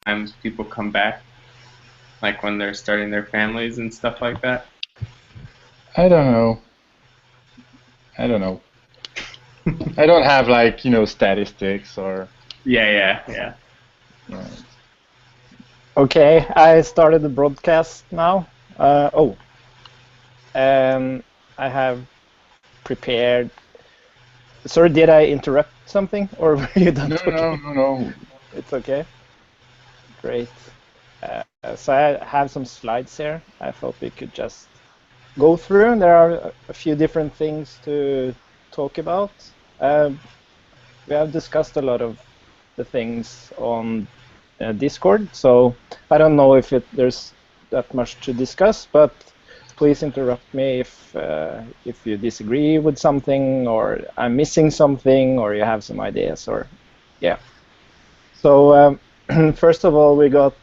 times people come back, like when they're starting their families and stuff like that? I don't know. I don't know. I don't have like, statistics or Yeah, yeah, yeah. uh, Okay, I started the broadcast now. Oh, I have prepared. Sorry, did I interrupt something, or were you done no, no, talking? no, no. It's okay. Great. So I have some slides here. I thought we could just go through. There are a few different things to talk about. We have discussed a lot of the things on Discord, so I don't know if there's that much to discuss, but please interrupt me if you disagree with something, or I'm missing something, or you have some ideas, or yeah. So first of all, we got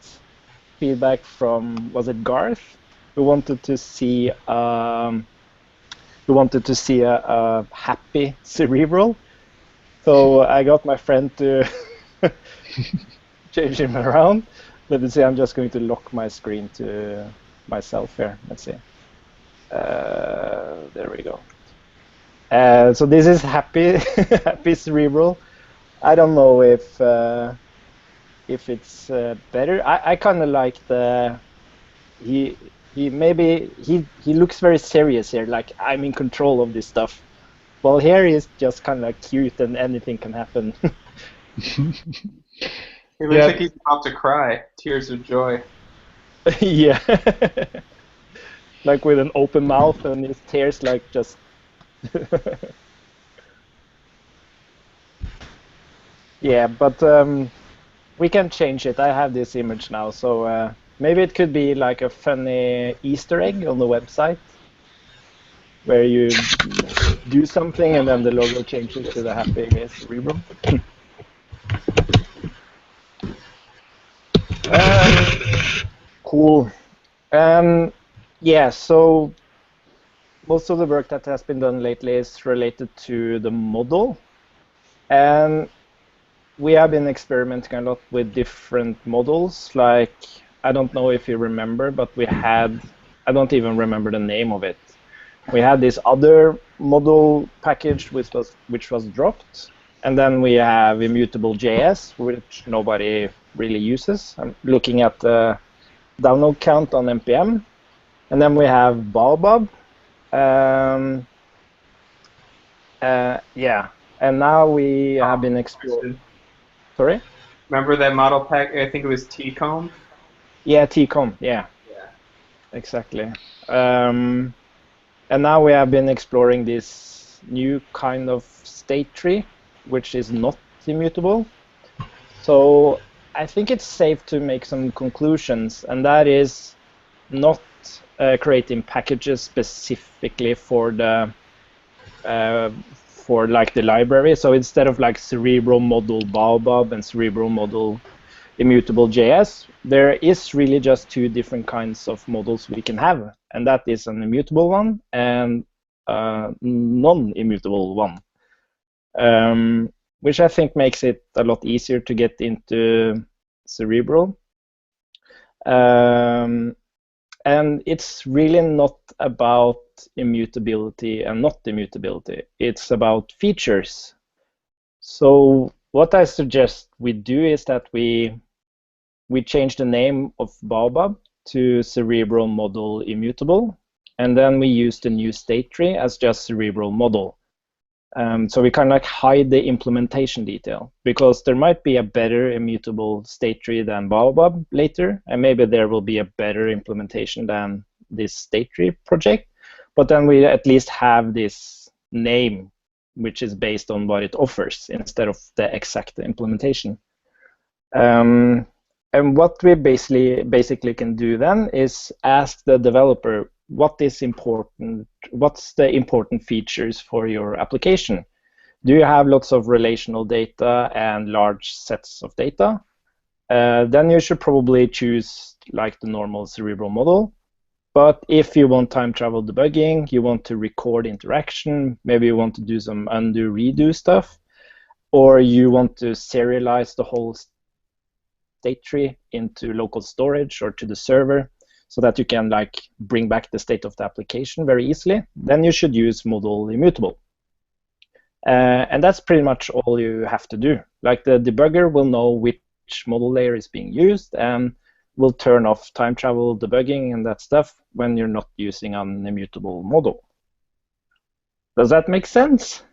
feedback from, was it Garth, who wanted to see a happy Cerebral. So I got my friend to change him around. Let me see, I'm just going to lock my screen to myself here. Let's see. There we go. So this is happy, happy Cerebral. I don't know if it's better. I kind of like he looks very serious here, like I'm in control of this stuff. Well, here he's just kind of like cute and anything can happen. It looks Yeah, like he's about to cry, tears of joy. Yeah. Like with an open mouth and his tears like just yeah, but we can change it. I have this image now, so maybe it could be like a funny Easter egg on the website where you do something and then the logo changes to the happy cerebral. Um, cool. Yeah, so most of the work that has been done lately is related to the model, and we have been experimenting a lot with different models. Like, I don't know if you remember, but I don't even remember the name of it. We had this other model package which was dropped, and then we have immutable JS, which nobody really uses. I'm looking at the download count on npm, and then we have baobab. Um, yeah, and now we have been exploring. Sorry. Remember that model pack? I think it was T-comb. Yeah, TCOM. Yeah, Yeah. exactly. Um, and now we have been exploring this new kind of state tree, which is not immutable. So I think it's safe to make some conclusions, and that is not creating packages specifically for like the library. So instead of like cerebral model baobab and cerebral model immutable JS, there is really just two different kinds of models we can have, and that is an immutable one and a non-immutable one, which I think makes it a lot easier to get into Cerebral. Um, and it's really not about immutability and not immutability. It's about features. So what I suggest we do is that we change the name of baobab to cerebral model immutable, and then we use the new state tree as just cerebral model. So we kind of like hide the implementation detail, because there might be a better immutable state tree than baobab later, and maybe there will be a better implementation than this state tree project, but then we at least have this name which is based on what it offers instead of the exact implementation. Um, and what we basically can do then is ask the developer what is important, what's the important features for your application. Do you have lots of relational data and large sets of data? Then you should probably choose like the normal cerebral model. But if you want time travel debugging, you want to record interaction, maybe you want to do some undo redo stuff, or you want to serialize the whole state tree into local storage or to the server so that you can like bring back the state of the application very easily, then you should use model immutable. And that's pretty much all you have to do. Like the debugger will know which model layer is being used and will turn off time travel debugging and that stuff when you're not using an immutable model. Does that make sense?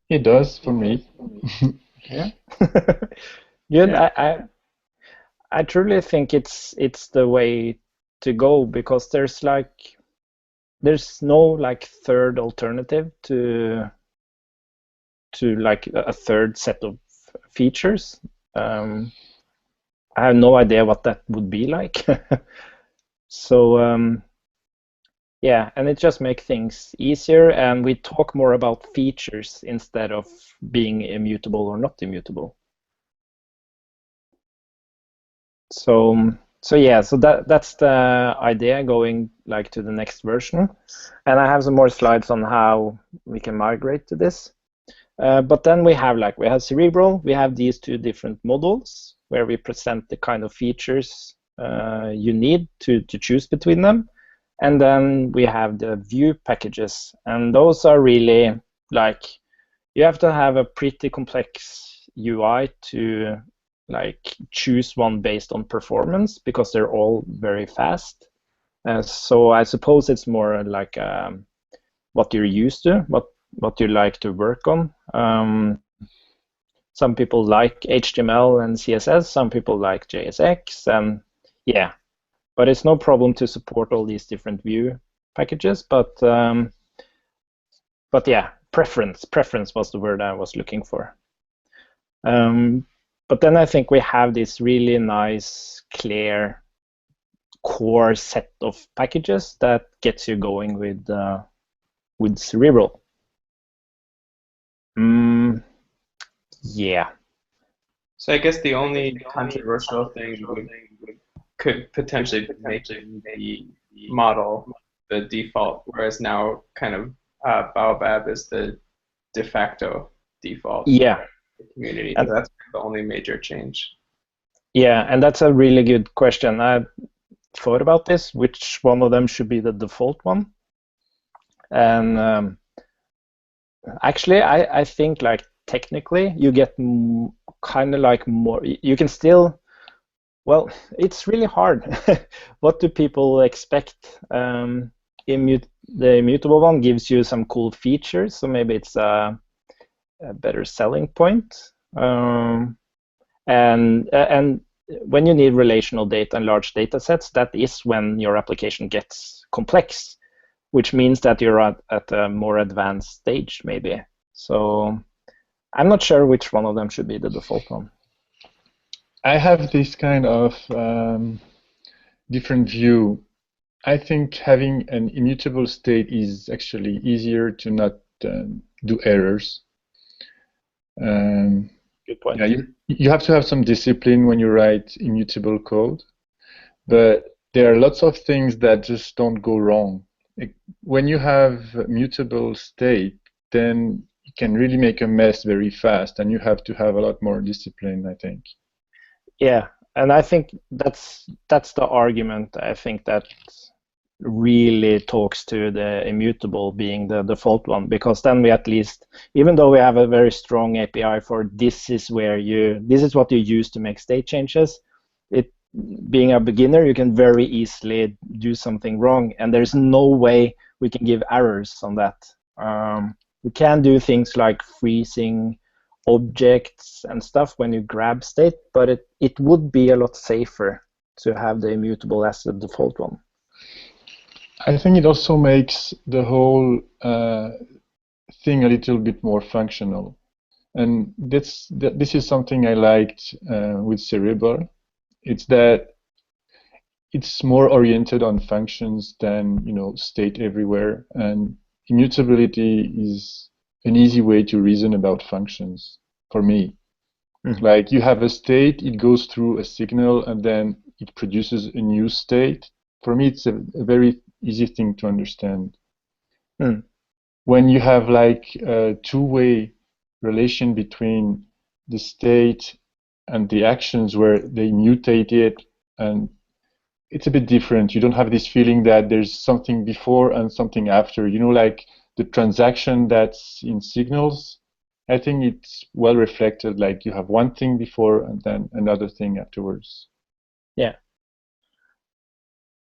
It does for me. Yeah. Good. Yeah. I truly think it's the way to go, because there's no like third alternative to like a third set of features. I have no idea what that would be like. So yeah, and it just makes things easier, and we talk more about features instead of being immutable or not immutable. So yeah, so that's the idea going like to the next version, and I have some more slides on how we can migrate to this. But then we have Cerebral, we have these two different models where we present the kind of features you need to choose between them. And then we have the view packages, and those are really like, you have to have a pretty complex UI to like choose one based on performance, because they're all very fast. So I suppose it's more like what you're used to, what you like to work on. Some people like HTML and CSS, some people like JSX, and yeah. But it's no problem to support all these different view packages. But yeah, preference was the word I was looking for. But then I think we have this really nice, clear core set of packages that gets you going with Cerebral. Yeah. So I guess the only controversial thing could potentially make the model the default, whereas now kind of baobab is the de facto default. Yeah. Community. So that's the only major change. Yeah, and that's a really good question. I thought about this, which one of them should be the default one. And actually, I think like technically you get kind of like more, you can still, well, it's really hard. What do people expect? The immutable one gives you some cool features, so maybe it's a better selling point. And when you need relational data and large data sets, that is when your application gets complex, which means that you're at a more advanced stage, maybe. So I'm not sure which one of them should be the default one. I have this kind of different view. I think having an immutable state is actually easier to not do errors. Good point. Yeah, you have to have some discipline when you write immutable code, but there are lots of things that just don't go wrong. When you have a mutable state, then you can really make a mess very fast, and you have to have a lot more discipline, I think. Yeah, and I think that's the argument. I think that really talks to the immutable being the default one, because then we at least, even though we have a very strong API for this is what you use to make state changes, it being a beginner, you can very easily do something wrong, and there's no way we can give errors on that. We can do things like freezing objects and stuff when you grab state, but it would be a lot safer to have the immutable as the default one. I think it also makes the whole thing a little bit more functional, and this is something I liked with Cerebral. It's that it's more oriented on functions than state everywhere, and immutability is an easy way to reason about functions for me. Mm-hmm. Like you have a state, it goes through a signal, and then it produces a new state. For me, it's a very easy thing to understand. When you have like a two-way relation between the state and the actions where they mutate it, and it's a bit different. You don't have this feeling that there's something before and something after. You know, like the transaction that's in signals, I think it's well reflected, like you have one thing before and then another thing afterwards. Yeah.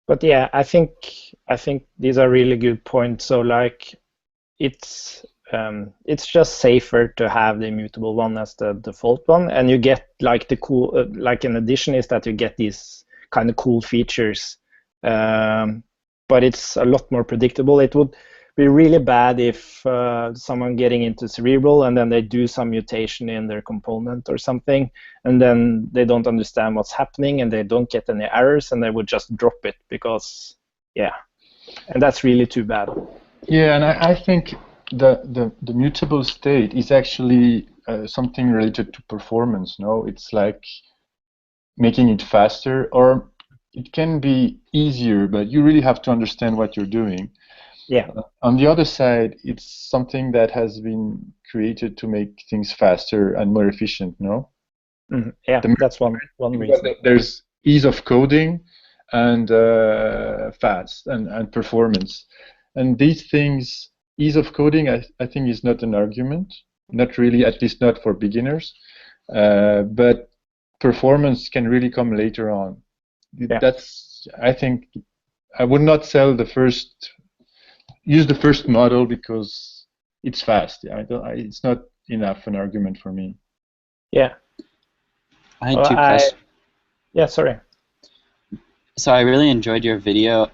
But yeah, I think these are really good points. So like it's just safer to have the immutable one as the default one, and you get like the cool like an addition is that you get these kind of cool features, but it's a lot more predictable. It would be really bad if someone getting into Cerebral and then they do some mutation in their component or something, and then they don't understand what's happening and they don't get any errors and they would just drop it because, yeah, and that's really too bad. Yeah, and I think the mutable state is actually something related to performance. No, it's like making it faster, or it can be easier, but you really have to understand what you're doing. Yeah. On the other side, it's something that has been created to make things faster and more efficient, no? Mm-hmm. Yeah, that's one reason. There's ease of coding and fast and performance. And these things, ease of coding, I think is not an argument, not really, at least not for beginners. But performance can really come later on. Yeah. That's, I think, I would not use the first model because it's fast. It's not enough an argument for me. Yeah. I had two questions. Yeah, sorry. So I really enjoyed your video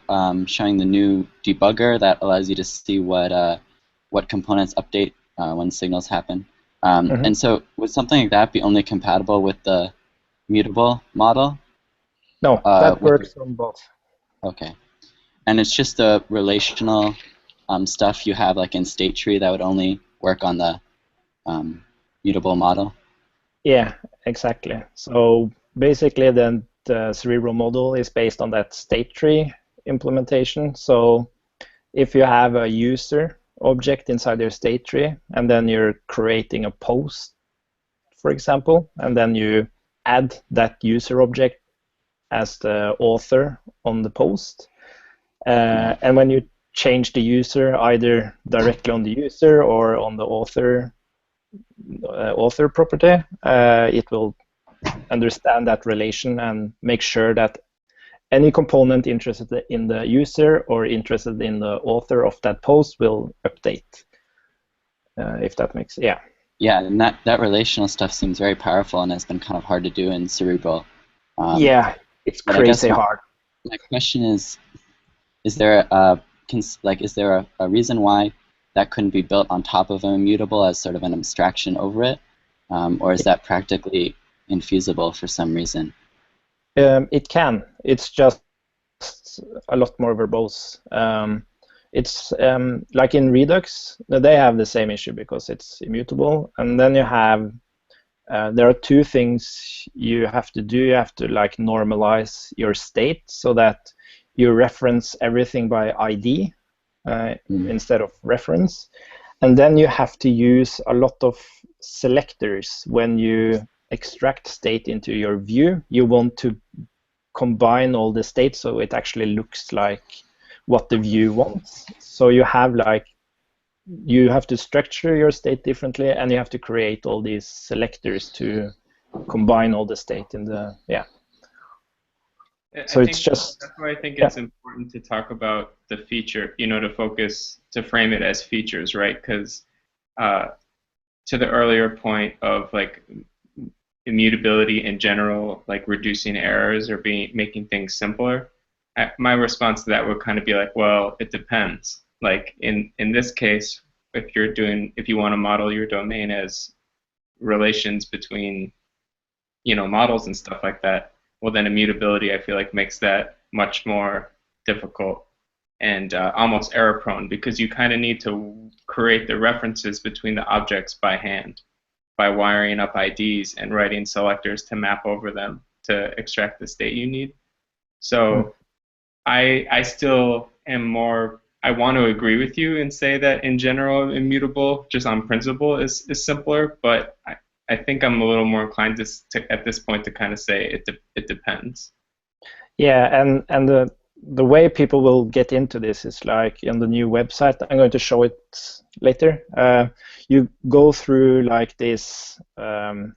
showing the new debugger that allows you to see what components update when signals happen. And so would something like that be only compatible with the mutable model? No, that works on both. Okay. And it's just the relational stuff you have like in state tree that would only work on the mutable model? Yeah, exactly. So basically then the cerebral model is based on that state tree implementation. So if you have a user object inside your state tree and then you're creating a post, for example, and then you add that user object as the author on the post, and when you change the user either directly on the user or on the author property, it will understand that relation and make sure that any component interested in the user or interested in the author of that post will update. If that makes sense. Yeah, and that relational stuff seems very powerful and has been kind of hard to do in Cerebral. Yeah, it's crazy hard. My question is there a reason why that couldn't be built on top of an immutable as sort of an abstraction over it, or is that practically infeasible for some reason? It can. It's just a lot more verbose. It's like in Redux, they have the same issue because it's immutable, and then you have there are two things you have to do. You have to like normalize your state so that you reference everything by ID instead of reference, and then you have to use a lot of selectors when you extract state into your view. You want to combine all the states so it actually looks like what the view wants. So you have to structure your state differently, and you have to create all these selectors to combine all the state in the So it's just that's why I think it's important to talk about the feature, to frame it as features, right? Because to the earlier point of like immutability in general, like reducing errors or making things simpler, my response to that would kind of be like, well, it depends. Like in this case, if you want to model your domain as relations between models and stuff like that, well then immutability I feel like makes that much more difficult and almost error prone, because you kind of need to create the references between the objects by hand by wiring up IDs and writing selectors to map over them to extract the state you need. So I still am I want to agree with you and say that in general immutable just on principle is simpler, but I think I'm a little more inclined at this point to kind of say it depends. Yeah, and the way people will get into this is like in the new website. I'm going to show it later. You go through like this. You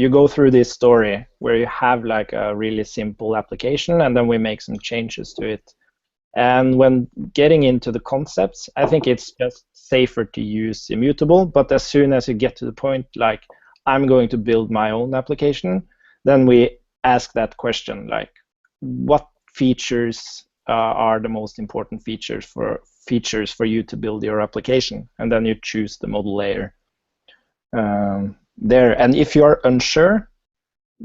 go through this story where you have like a really simple application, and then we make some changes to it. And when getting into the concepts, I think it's just safer to use immutable. But as soon as you get to the point like I'm going to build my own application, then we ask that question like, what features are the most important features for you to build your application? And then you choose the model layer there. And if you are unsure,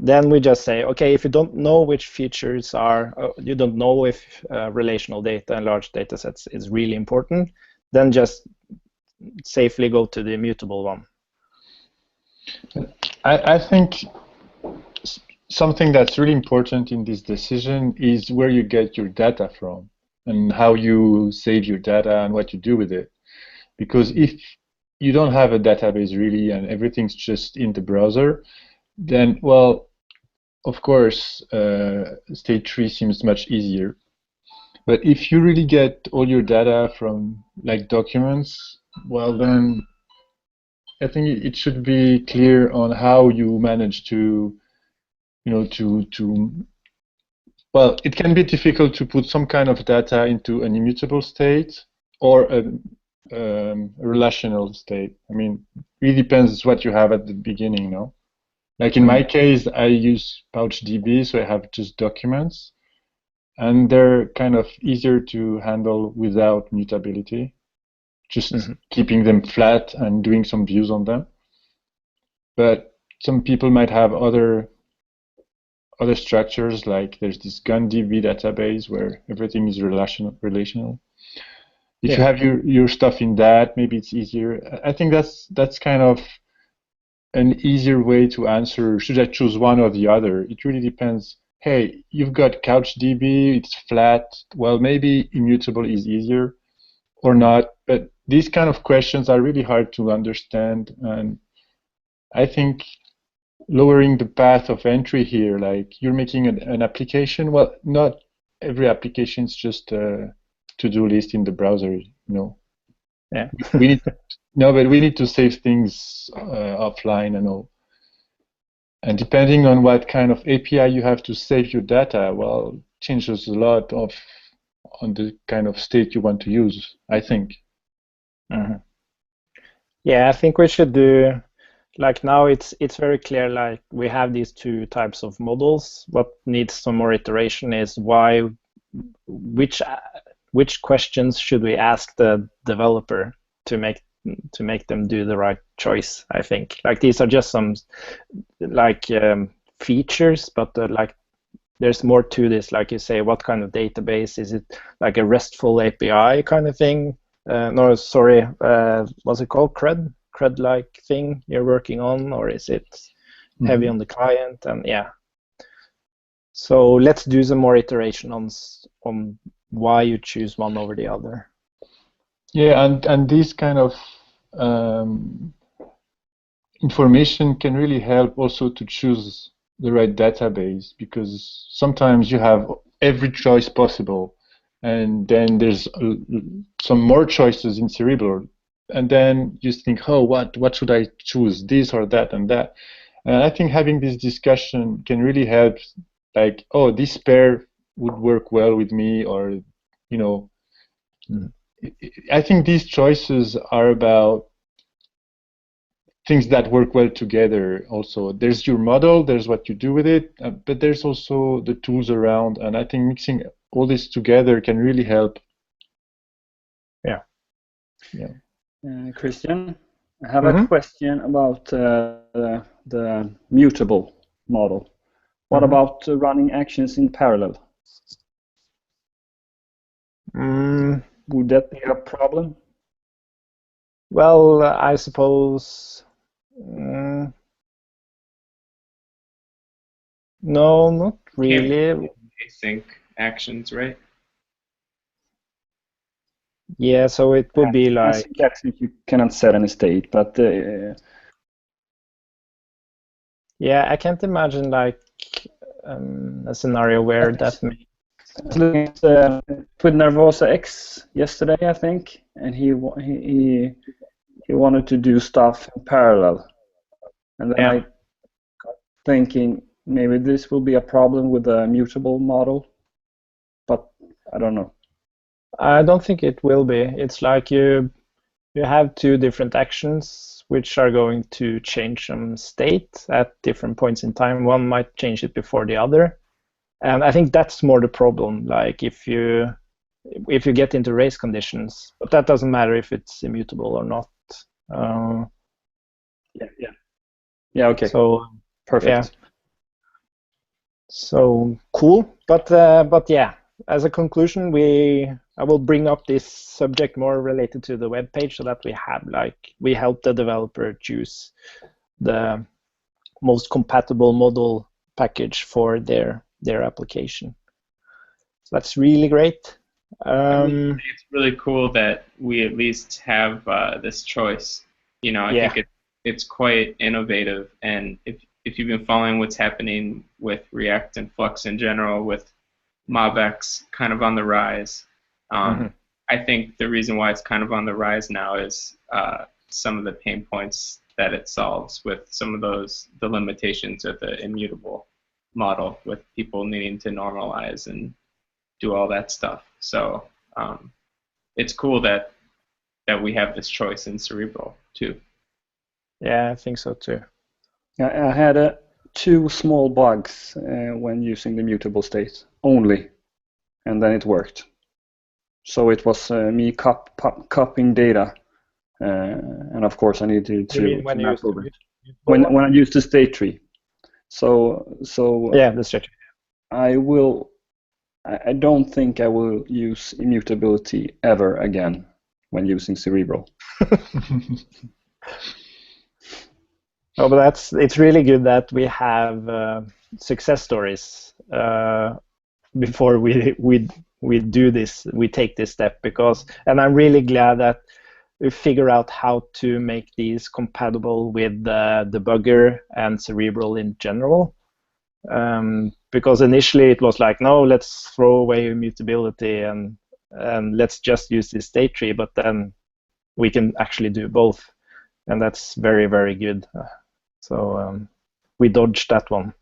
then we just say, okay, if you don't know which features are, you don't know if relational data and large data sets is really important, then just safely go to the immutable one. I think something that's really important in this decision is where you get your data from and how you save your data and what you do with it. Because if you don't have a database really and everything's just in the browser, then, well, of course, state 3 seems much easier. But if you really get all your data from like documents, well, then I think it should be clear on how you manage to, well, it can be difficult to put some kind of data into an immutable state or a relational state. I mean, it really depends what you have at the beginning, no? Like in my case, I use PouchDB, so I have just documents, and they're kind of easier to handle without mutability, just keeping them flat and doing some views on them. But some people might have other structures, like there's this GunDB database where everything is relational. If you have your stuff in that, maybe it's easier. I think that's kind of an easier way to answer, should I choose one or the other? It really depends. Hey, you've got CouchDB, it's flat. Well, maybe immutable is easier or not. But these kind of questions are really hard to understand. And I think lowering the path of entry here, like you're making an application. Well, not every application is just a to-do list in the browser, you know. Yeah. we need no, but we need to save things offline and all. And depending on what kind of API you have to save your data, well, changes a lot on the kind of state you want to use, I think. Yeah, I think we should do, like now it's very clear, like we have these two types of models. What needs some more iteration is which questions should we ask the developer to make them do the right choice. I think like these are just some like features, but like there's more to this. Like you say, what kind of database is it? Like a RESTful API kind of thing? No, sorry, what's it called? CRUD-like thing you're working on, or is it heavy on the client? And yeah, so let's do some more iteration on why you choose one over the other. Yeah, and this kind of information can really help also to choose the right database, because sometimes you have every choice possible, and then there's some more choices in Cerebral, and then you think, oh, what should I choose, this or that and that? And I think having this discussion can really help, like, oh, this pair would work well with me, or, you know, I think these choices are about things that work well together. Also, there's your model, there's what you do with it, but there's also the tools around, and I think mixing all this together can really help. Yeah. Christian, I have a question about the mutable model. What about running actions in parallel? Would that be a problem? Well, I suppose no, not really. Async actions, right? Yeah, so it would be like you cannot set any state, but Yeah, I can't imagine like a scenario where that may. I was looking at with Nervosa X yesterday, I think, and he wanted to do stuff in parallel, and then I got thinking maybe this will be a problem with the mutable model, but I don't know. I don't think it will be. It's like you have two different actions which are going to change some state at different points in time. One might change it before the other. And I think that's more the problem, like if you get into race conditions, but that doesn't matter if it's immutable or not. Yeah, okay. So perfect. Yeah. So cool, but yeah, as a conclusion, I will bring up this subject more related to the web page so that we help the developer choose the most compatible model package for their application. So that's really great. It's really cool that we at least have this choice. You know, I think it's quite innovative, and if you've been following what's happening with React and Flux in general, with MobX kind of on the rise, I think the reason why it's kind of on the rise now is some of the pain points that it solves with some of the limitations of the immutable model, with people needing to normalize and do all that stuff. So it's cool that we have this choice in Cerebral too. Yeah, I think so too. I had 2 small bugs when using the mutable state only, and then it worked. So it was me copying data, and of course I needed to map over it. When I used the state tree. So yeah, the state tree. I don't think I will use immutability ever again when using Cerebral. Oh, but it's really good that we have success stories before we do this, we take this step, and I'm really glad that we figure out how to make these compatible with the debugger and Cerebral in general. Because initially it was like, no, let's throw away immutability and let's just use this state tree, but then we can actually do both, and that's very, very good. So we dodged that one.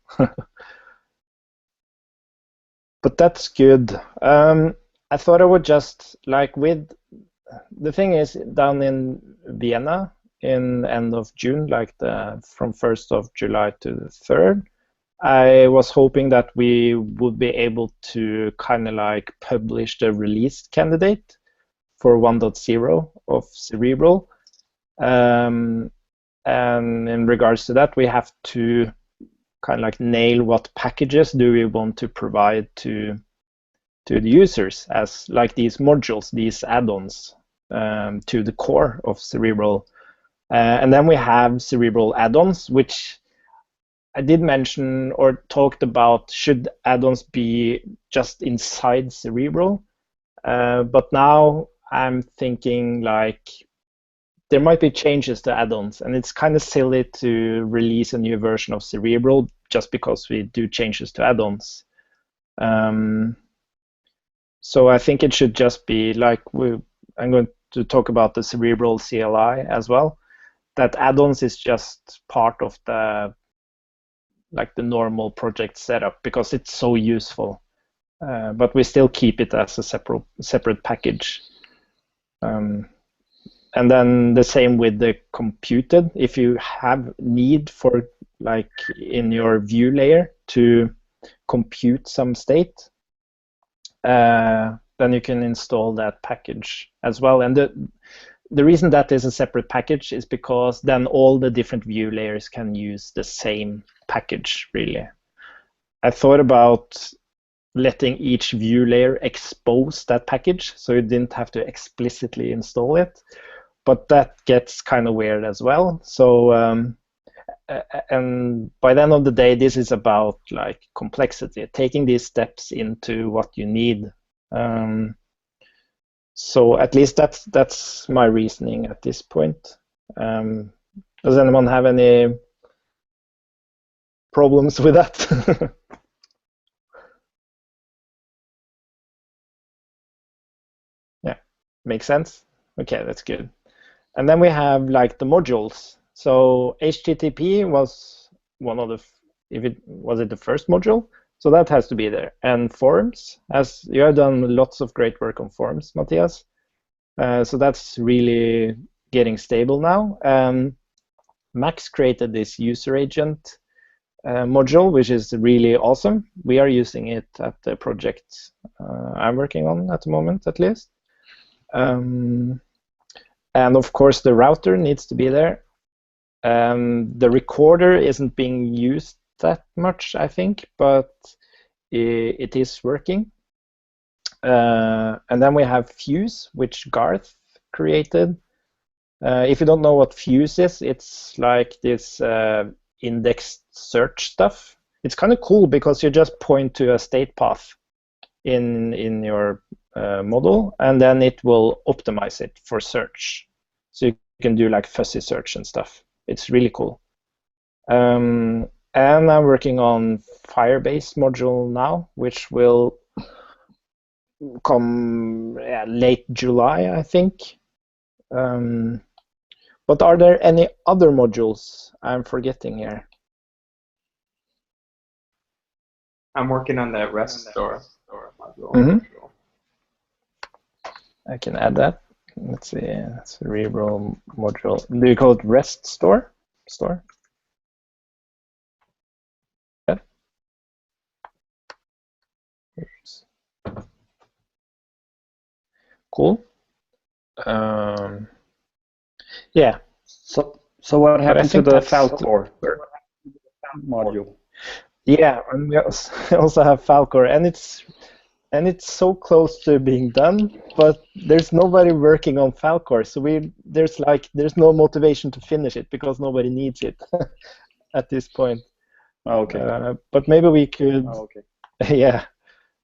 But that's good. I thought I would just, the thing is, down in Vienna in end of June, from 1st of July to the 3rd, I was hoping that we would be able to kind of publish the release candidate for 1.0 of Cerebral. And in regards to that, we have to kind of nail what packages do we want to provide to the users as these modules, these add-ons to the core of Cerebral. And then we have Cerebral add-ons, which I did mention or talked about, should add-ons be just inside Cerebral? But now I'm thinking there might be changes to add-ons, and it's kind of silly to release a new version of Cerebral just because we do changes to add-ons. So I think it should just be I'm going to talk about the Cerebral CLI as well, that add-ons is just part of the normal project setup because it's so useful, but we still keep it as a separate package. And then the same with the computed. If you have need for in your view layer to compute some state, then you can install that package as well. And the reason that is a separate package is because then all the different view layers can use the same package, really. I thought about letting each view layer expose that package so you didn't have to explicitly install it, but that gets kind of weird as well. So and by the end of the day, this is about complexity, taking these steps into what you need. So at least that's my reasoning at this point. Does anyone have any problems with that. Yeah, makes sense. Okay, that's good. And then we have like the modules. So HTTP was one of the, was it the first module? So that has to be there. And forms, as you have done lots of great work on forms, Matthias. So that's really getting stable now. Max created this user agent module, which is really awesome. We are using it at the project I'm working on at the moment, at least. And of course, the router needs to be there. The recorder isn't being used that much, I think, but it is working. And then we have Fuse, which Garth created. If you don't know what Fuse is, it's like this indexed search stuff. It's kind of cool because you just point to a state path in your model, and then it will optimize it for search. So you can do like fuzzy search and stuff. It's really cool. And I'm working on Firebase module now, which will come late July, I think. But are there any other modules I'm forgetting here? I'm working on that REST store module. Mm-hmm. I can add that. Let's see, Cerebral module. Do you call it REST store? Yeah. Cool. Yeah. So what happened to the Falcor module? Yeah, and we also have Falcor, and it's so close to being done, but there's nobody working on Falcor, so there's no motivation to finish it because nobody needs it at this point. Oh, okay. But maybe we could. Oh, okay. Yeah,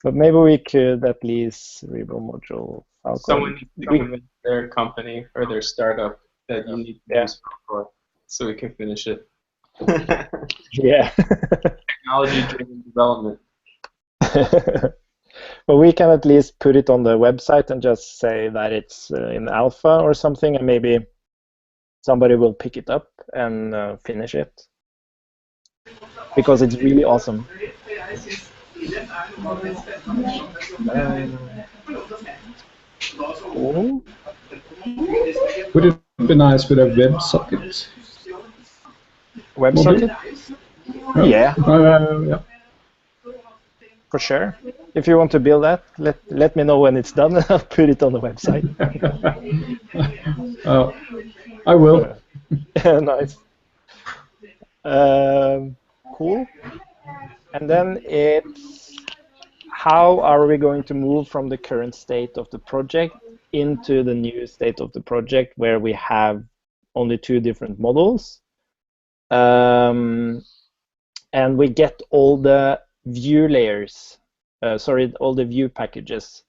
but maybe we could at least Cerebral module Falcor. Someone needs to convince their company or their startup that you need to use Falcor so we can finish it. Yeah. Technology-driven development. But we can at least put it on the website and just say that it's in alpha or something, and maybe somebody will pick it up and finish it. Because it's really awesome. Cool. Would it be nice with a WebSocket? WebSocket? Yeah. Yeah. For sure. If you want to build that, let me know when it's done, and I'll put it on the website. I will. Nice. Cool. And then it's how are we going to move from the current state of the project into the new state of the project where we have only 2 different models. And we get all the view layers, all the view packages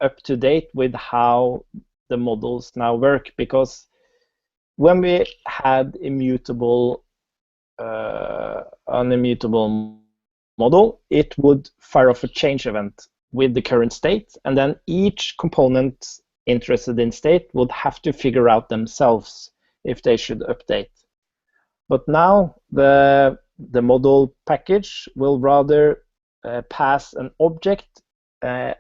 up to date with how the models now work. Because when we had immutable, unimmutable model, it would fire off a change event with the current state, and then each component interested in state would have to figure out themselves if they should update. But now the model package will rather pass an object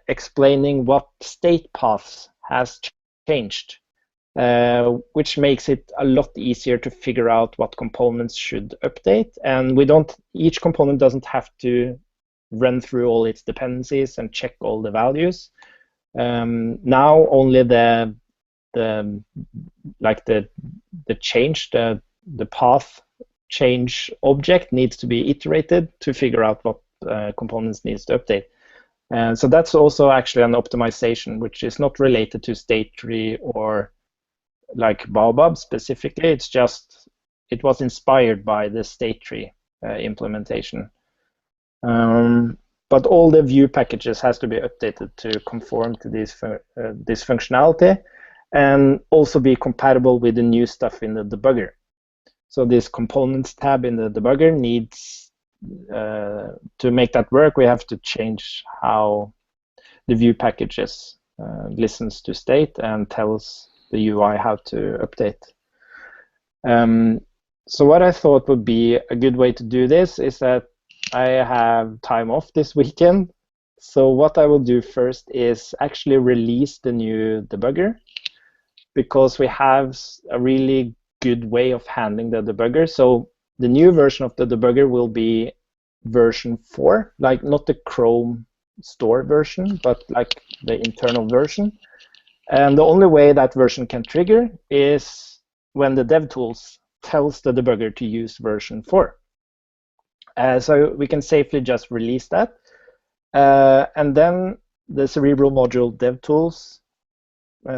explaining what state paths has changed, which makes it a lot easier to figure out what components should update. And each component doesn't have to run through all its dependencies and check all the values. Now only the change, the path change object needs to be iterated to figure out what components needs to update. And so that's also actually an optimization, which is not related to state tree or like baobab specifically. It's just, it was inspired by the state tree implementation. But all the view packages has to be updated to conform to this functionality, and also be compatible with the new stuff in the debugger. So this components tab in the debugger needs to make that work, we have to change how the view packages listens to state and tells the UI how to update. So what I thought would be a good way to do this is that I have time off this weekend. So what I will do first is actually release the new debugger, because we have a really good way of handling the debugger. So the new version of the debugger will be version 4, like not the Chrome store version, but like the internal version. And the only way that version can trigger is when the DevTools tells the debugger to use version 4. So we can safely just release that. And then the Cerebral Module DevTools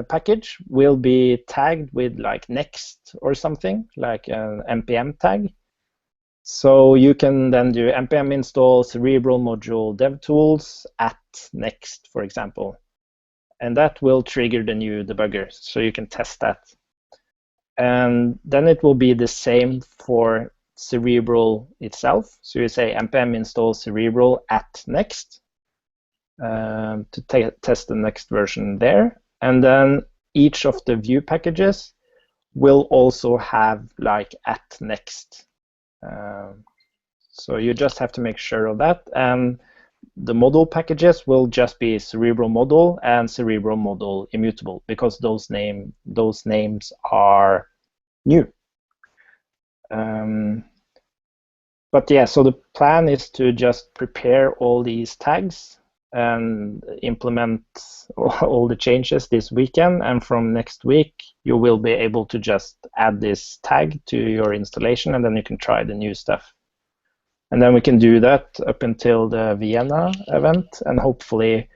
package will be tagged with like next or something, like an npm tag. So you can then do npm install Cerebral Module DevTools at next, for example. And that will trigger the new debugger, so you can test that. And then it will be the same for Cerebral itself. So you say npm install Cerebral at next to test the next version there. And then each of the view packages will also have like at next. So you just have to make sure of that. And the model packages will just be Cerebral Model and cerebral-model-immutable, because those names are new. But yeah, so the plan is to just prepare all these tags and implement all the changes this weekend, and from next week you will be able to just add this tag to your installation, and then you can try the new stuff. And then we can do that up until the Vienna event, and hopefully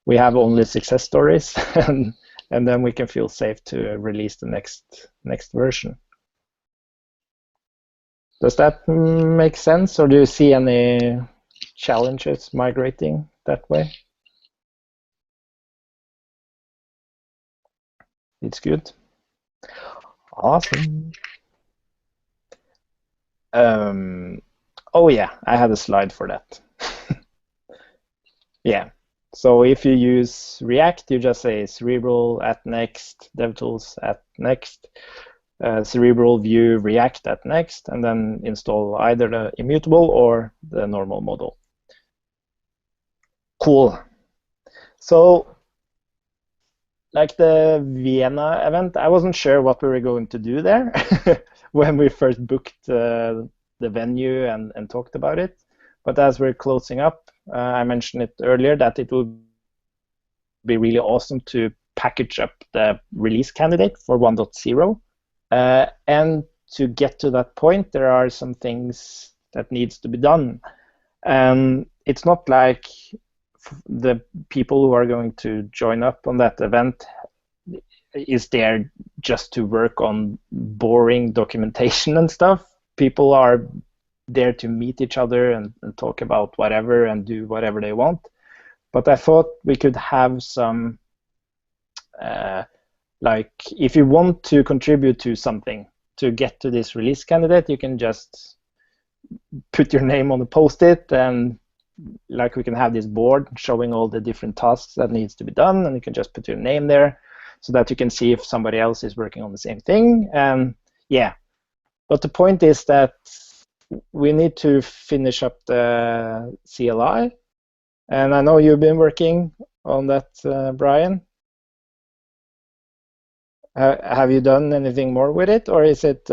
we have only success stories, and then we can feel safe to release the next version. Does that make sense, or do you see any challenges migrating that way? It's good. Awesome. Oh yeah, I had a slide for that. Yeah, so if you use React, you just say Cerebral at next, DevTools at next, Cerebral view React at next, and then install either the immutable or the normal model. Cool. So like the Vienna event, I wasn't sure what we were going to do there when we first booked the venue and talked about it. But as we're closing up, I mentioned it earlier that it would be really awesome to package up the release candidate for 1.0. And to get to that point, there are some things that needs to be done. And it's not like the people who are going to join up on that event is there just to work on boring documentation and stuff. People are there to meet each other and talk about whatever and do whatever they want. But I thought we could have some, like if you want to contribute to something to get to this release candidate, you can just put your name on the post-it, and like we can have this board showing all the different tasks that needs to be done, and you can just put your name there so that you can see if somebody else is working on the same thing. And yeah, but the point is that we need to finish up the CLI, and I know you've been working on that, Brian. Have you done anything more with it, or is it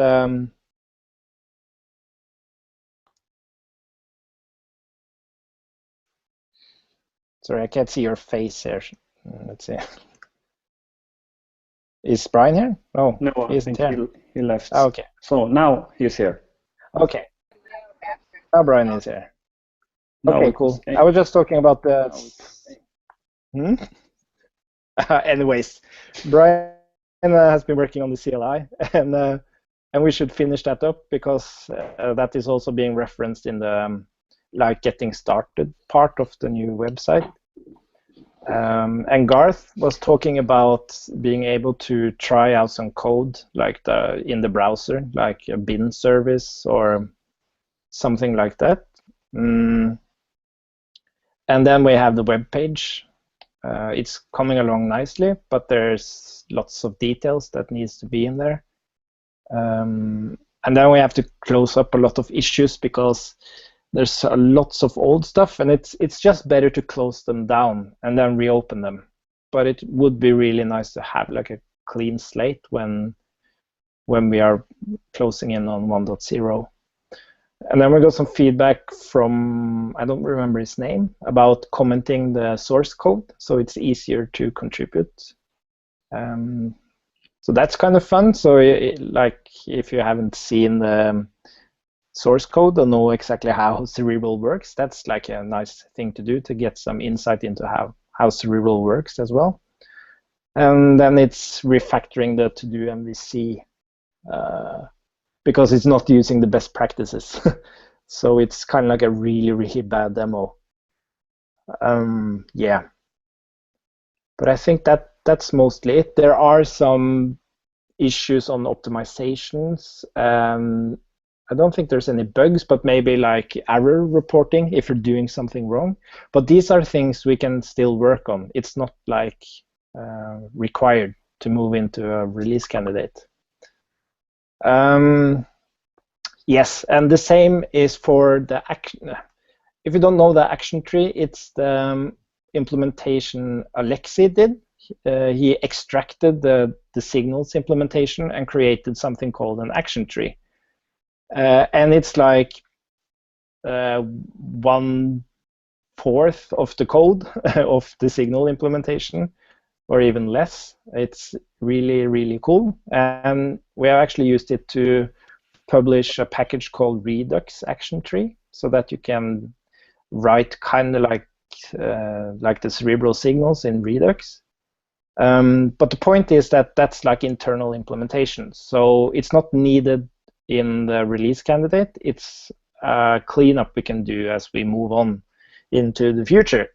sorry, I can't see your face here. Let's see. Is Brian here? Oh, No, I think he left. Oh, okay. So now he's here. Okay. Now Brian is here. Now Okay, cool. I was just talking about the... Anyways, Brian has been working on the CLI, and we should finish that up, because that is also being referenced in the like getting started part of the new website. And Garth was talking about being able to try out some code like in the browser, like a bin service or something like that. And then we have the web page. It's coming along nicely, but there's lots of details that needs to be in there. And then we have to close up a lot of issues because there's lots of old stuff, and it's just better to close them down and then reopen them. But it would be really nice to have like a clean slate when we are closing in on 1.0. And then we got some feedback from, I don't remember his name, about commenting the source code, so it's easier to contribute. So that's kind of fun. So like if you haven't seen the source code or know exactly how Cerebral works, that's like a nice thing to do to get some insight into how Cerebral works as well. And then it's refactoring the to-do MVC because it's not using the best practices. So it's kind of like a really, really bad demo. Yeah. But I think that's mostly it. There are some issues on optimizations. I don't think there's any bugs, but maybe like error reporting if you're doing something wrong. But these are things we can still work on. It's not like required to move into a release candidate. Yes, and the same is for the action. If you don't know the action tree, it's the implementation Alexi did. He extracted the signals implementation and created something called an action tree. And it's like 1/4 of the code of the signal implementation, or even less. It's really, really cool. And we have actually used it to publish a package called Redux action tree, so that you can write kind of like the cerebral signals in Redux. But the point is that that's like internal implementation. So it's not needed in the release candidate. It's a cleanup we can do as we move on into the future.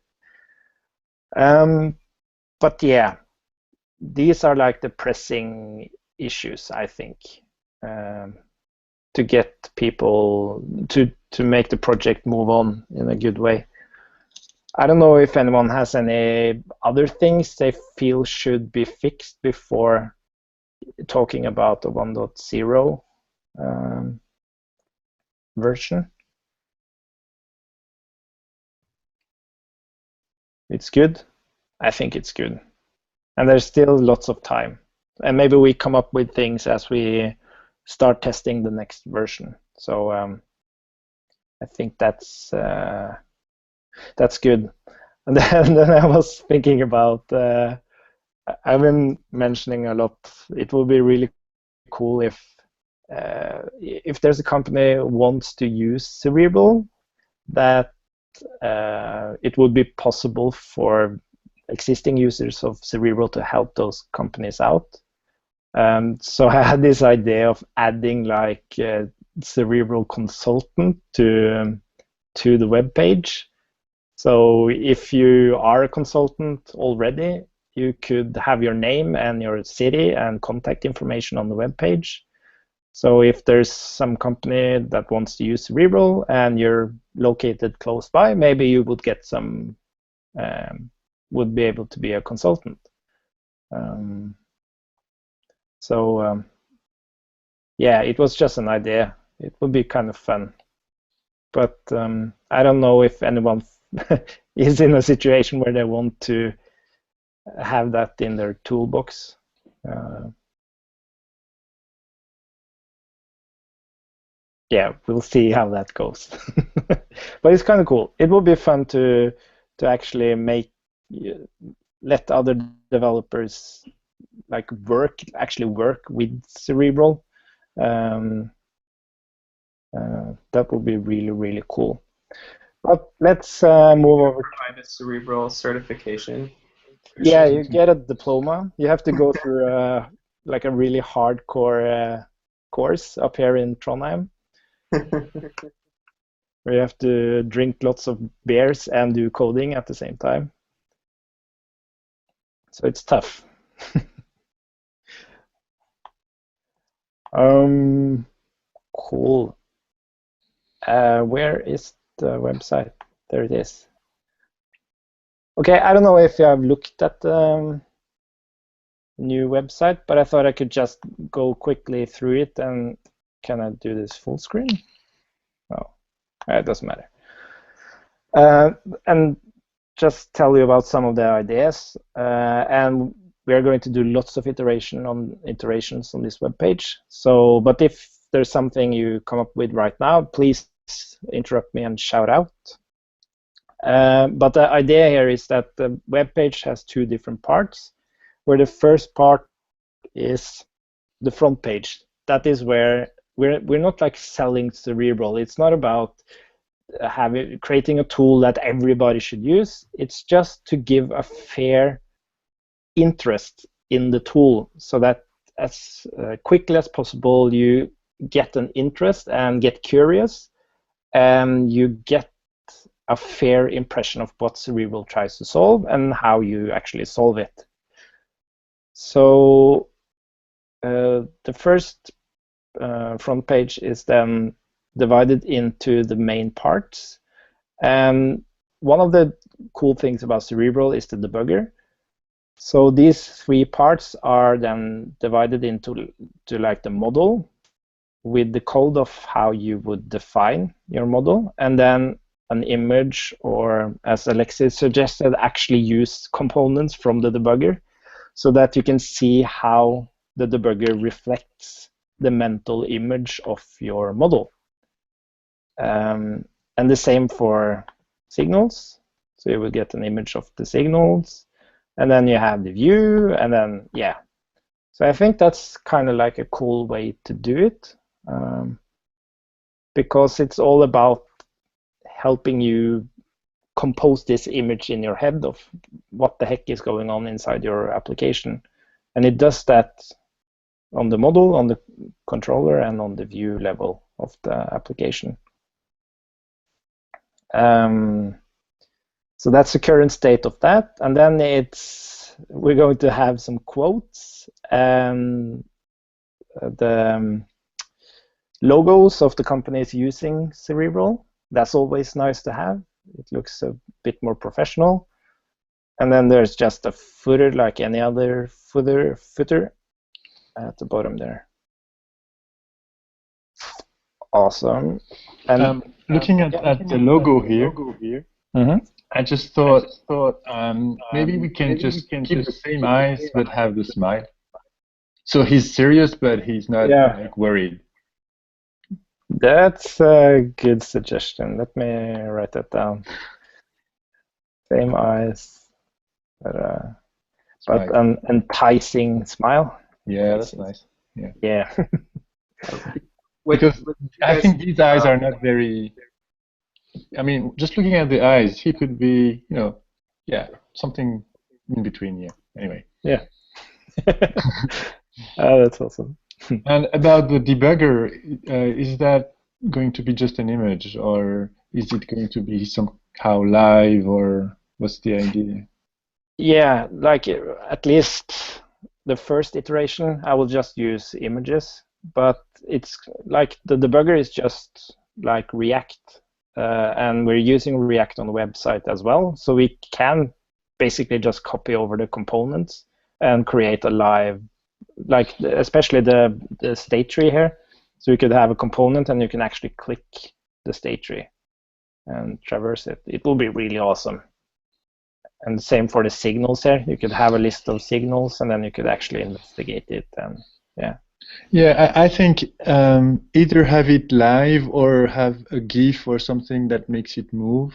But yeah, these are like the pressing issues, I think, to get people to make the project move on in a good way. I don't know if anyone has any other things they feel should be fixed before talking about the 1.0 version. It's good. I think it's good. And there's still lots of time. And maybe we come up with things as we start testing the next version. So I think that's good. And then I was thinking about, I've been mentioning a lot, it will be really cool if there's a company who wants to use Cerebral, that it would be possible for existing users of Cerebral to help those companies out. So I had this idea of adding like Cerebral consultant to the web page. So if you are a consultant already, you could have your name and your city and contact information on the web page. So if there's some company that wants to use Cerebral and you're located close by, maybe you would get some, would be able to be a consultant. Yeah, it was just an idea. It would be kind of fun. But I don't know if anyone is in a situation where they want to have that in their toolbox. Yeah, we'll see how that goes. But it's kind of cool. It will be fun to actually let other developers like actually work with Cerebral. That would be really, really cool. But let's move over. Find a Cerebral Certification. Yeah, you get a diploma. You have to go through like a really hardcore course up here in Trondheim, where you have to drink lots of beers and do coding at the same time. So it's tough. Cool. Where is website. There it is. Okay, I don't know if you have looked at the new website, but I thought I could just go quickly through it. And can I do this full screen? No, it doesn't matter. And just tell you about some of the ideas. And we are going to do lots of iterations on this web page. So, but if there's something you come up with right now, please interrupt me and shout out. But the idea here is that the web page has two different parts, where the first part is the front page. That is where we're not like selling Cerebral. It's not about creating a tool that everybody should use. It's just to give a fair interest in the tool, so that as quickly as possible you get an interest and get curious, and you get a fair impression of what Cerebral tries to solve and how you actually solve it. So the first front page is then divided into the main parts. And one of the cool things about Cerebral is the debugger. So these three parts are then divided into like the model, with the code of how you would define your model, and then an image, or as Alexis suggested, actually use components from the debugger, so that you can see how the debugger reflects the mental image of your model. And the same for signals. So you will get an image of the signals, and then you have the view, and then, yeah. So I think that's kind of like a cool way to do it, because it's all about helping you compose this image in your head of what the heck is going on inside your application. And it does that on the model, on the controller, and on the view level of the application. So that's the current state of that. And then we're going to have some quotes and the logos of the companies using Cerebral. That's always nice to have. It looks a bit more professional. And then there's just a footer like any other footer at the bottom there. Awesome. And looking at the logo here, I just thought maybe we can just keep the same eyes but have the smile. So he's serious, but he's not like worried. That's a good suggestion. Let me write that down. Same eyes, but an enticing smile. Yeah, that's nice. Yeah. Because I think these eyes are not very. I mean, just looking at the eyes, he could be, something in between. Yeah. Anyway. Yeah. Oh, that's awesome. And about the debugger, is that going to be just an image, or is it going to be somehow live, or what's the idea? Yeah, like at least the first iteration, I will just use images, but it's like the debugger is just like React, and we're using React on the website as well, so we can basically just copy over the components and create a live, like especially the state tree here. So you could have a component and you can actually click the state tree and traverse it. It will be really awesome. And same for the signals here. You could have a list of signals and then you could actually investigate it. And yeah. Yeah, I think either have it live or have a GIF or something that makes it move.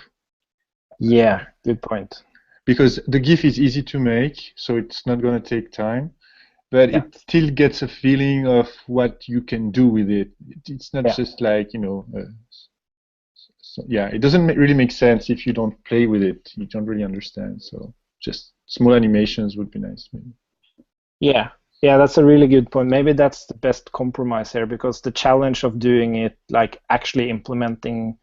Yeah, good point. Because the GIF is easy to make, so it's not going to take time. But it still gets a feeling of what you can do with it. It's not just like, it doesn't really make sense if you don't play with it. You don't really understand. So just small animations would be nice, maybe. Yeah, that's a really good point. Maybe that's the best compromise here, because the challenge of doing it, like actually implementing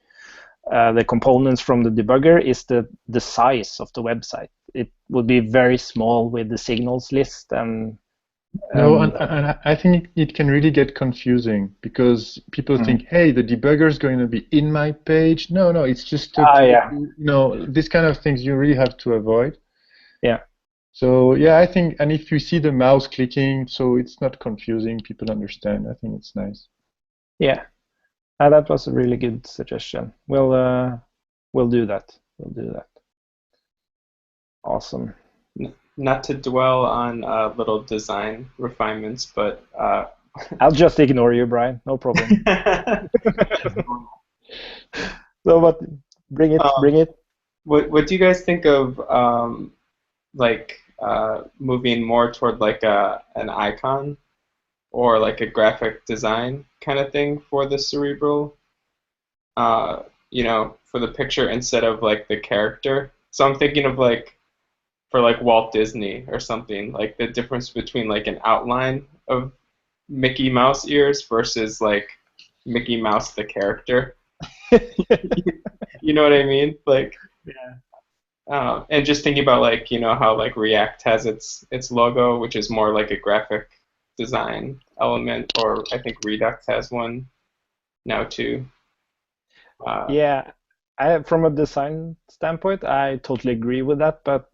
the components from the debugger, is the size of the website. It would be very small with the signals list, and No, and I think it can really get confusing because people think, hey, the debugger is going to be in my page. No, no, it's just yeah. these kind of things you really have to avoid. Yeah. So yeah, I think, and if you see the mouse clicking, so it's not confusing, people understand. I think it's nice. Yeah, that was a really good suggestion. We'll do that. We'll do that. Awesome. Not to dwell on little design refinements, but I'll just ignore you, Brian. No problem. So, but bring it, bring it. What do you guys think of like moving more toward like an icon or like a graphic design kind of thing for the Cerebral? You know, for the picture instead of like the character. So I'm thinking of like for like Walt Disney or something, like the difference between like an outline of Mickey Mouse ears versus like Mickey Mouse the character. You know what I mean? Like, Yeah. and just thinking about like, you know, how like React has its logo, which is more like a graphic design element, or I think Redux has one now too. Yeah, from a design standpoint, I totally agree with that. But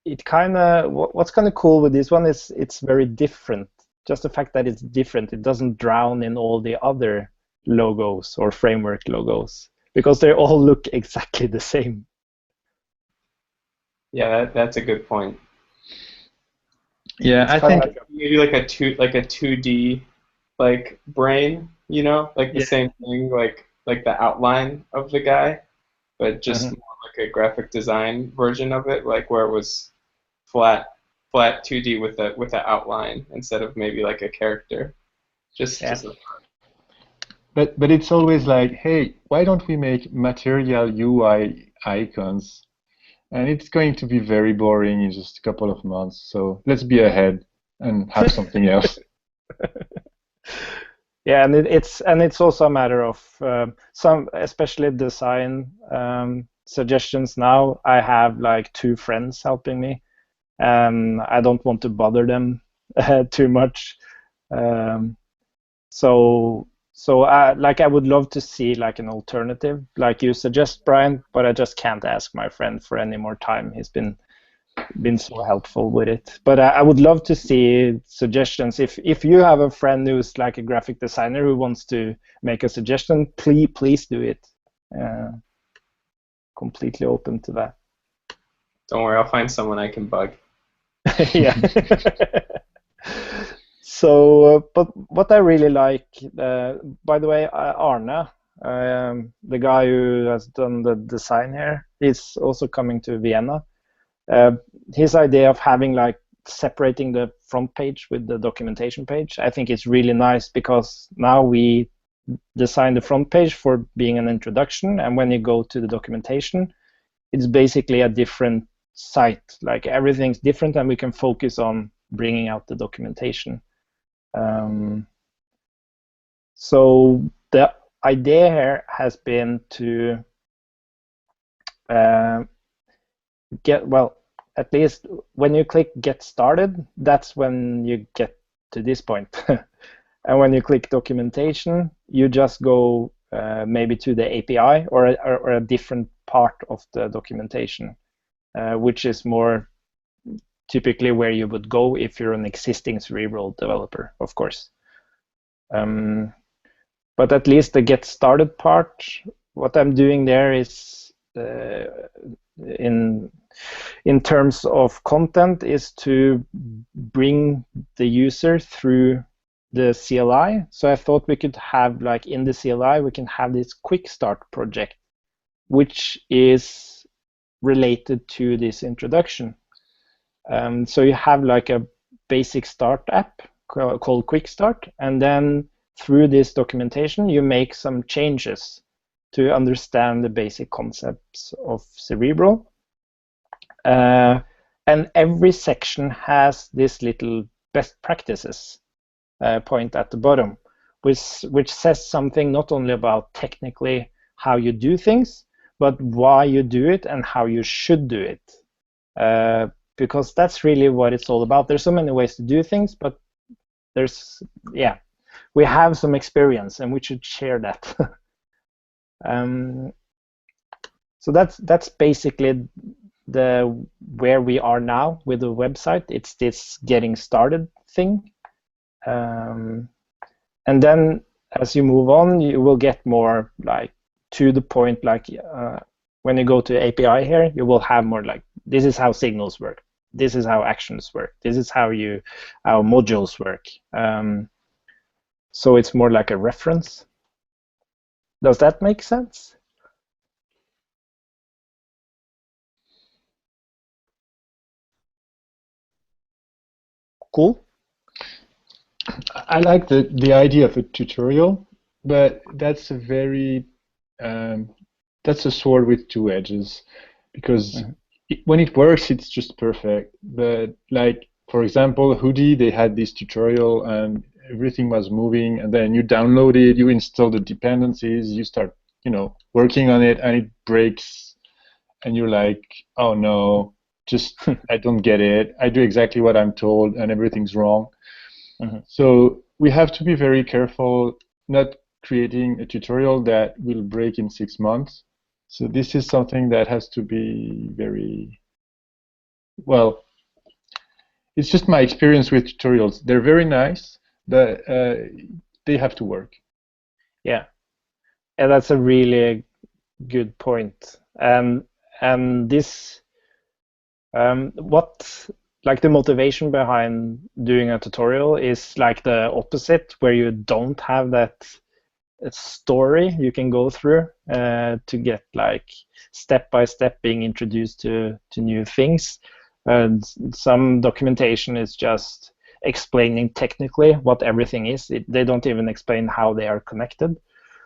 it kind of what's kind of cool with this one is it's very different. Just the fact that it's different, it doesn't drown in all the other logos or framework logos because they all look exactly the same. Yeah, that's a good point. Yeah, it's I think maybe like a 2D like brain, you know, like the same thing, like the outline of the guy, but just more like a graphic design version of it, like where it was flat 2D with a outline instead of maybe like a character. But it's always like, hey, why don't we make material UI icons? And it's going to be very boring in just a couple of months. So let's be ahead and have something else. Yeah, and it's also a matter of some, especially design suggestions. Now I have like 2 friends helping me, and I don't want to bother them too much. So I would love to see like an alternative, like you suggest, Brian, but I just can't ask my friend for any more time. He's been so helpful with it. But I would love to see suggestions. If you have a friend who's like a graphic designer who wants to make a suggestion, please do it. Completely open to that. Don't worry, I'll find someone I can bug. Yeah. So, but what I really like, by the way, Arne, the guy who has done the design here, is also coming to Vienna. His idea of having like separating the front page with the documentation page, I think it's really nice because now we design the front page for being an introduction, and when you go to the documentation, it's basically a different site. Like everything's different, and we can focus on bringing out the documentation. So the idea here has been to at least when you click get started, that's when you get to this point. And when you click documentation, you just go maybe to the API or a different part of the documentation, which is more typically where you would go if you're an existing Cerebral developer, of course. But at least the get started part, what I'm doing there is in terms of content is to bring the user through the CLI. So I thought we could have like in the CLI, we can have this quick start project, which is related to this introduction. So you have like a basic start app called Quick Start, and then through this documentation, you make some changes to understand the basic concepts of Cerebral. And every section has this little best practices point at the bottom, which says something not only about technically how you do things, but why you do it and how you should do it. because that's really what it's all about. There's so many ways to do things, but there's, yeah, we have some experience and we should share that. So that's basically where we are now with the website. It's this getting started thing. And then as you move on, you will get more like to the point, like when you go to API here, you will have more like, this is how signals work. This is how actions work. This is how our modules work. So it's more like a reference. Does that make sense? Cool. I like the idea of a tutorial, but that's a very that's a sword with two edges, because when it works, it's just perfect. But like, for example, Hoodie, they had this tutorial and everything was moving, and then you download it, you install the dependencies, you start, working on it, and it breaks, and you're like, oh no, just I don't get it. I do exactly what I'm told, and everything's wrong. So we have to be very careful not creating a tutorial that will break in 6 months. So this is something that has to be very, well, it's just my experience with tutorials. They're very nice, but they have to work. Yeah, and that's a really good point. And this, like the motivation behind doing a tutorial is like the opposite, where you don't have that story you can go through to get like step by step being introduced to new things. And some documentation is just explaining technically what everything is. They don't even explain how they are connected.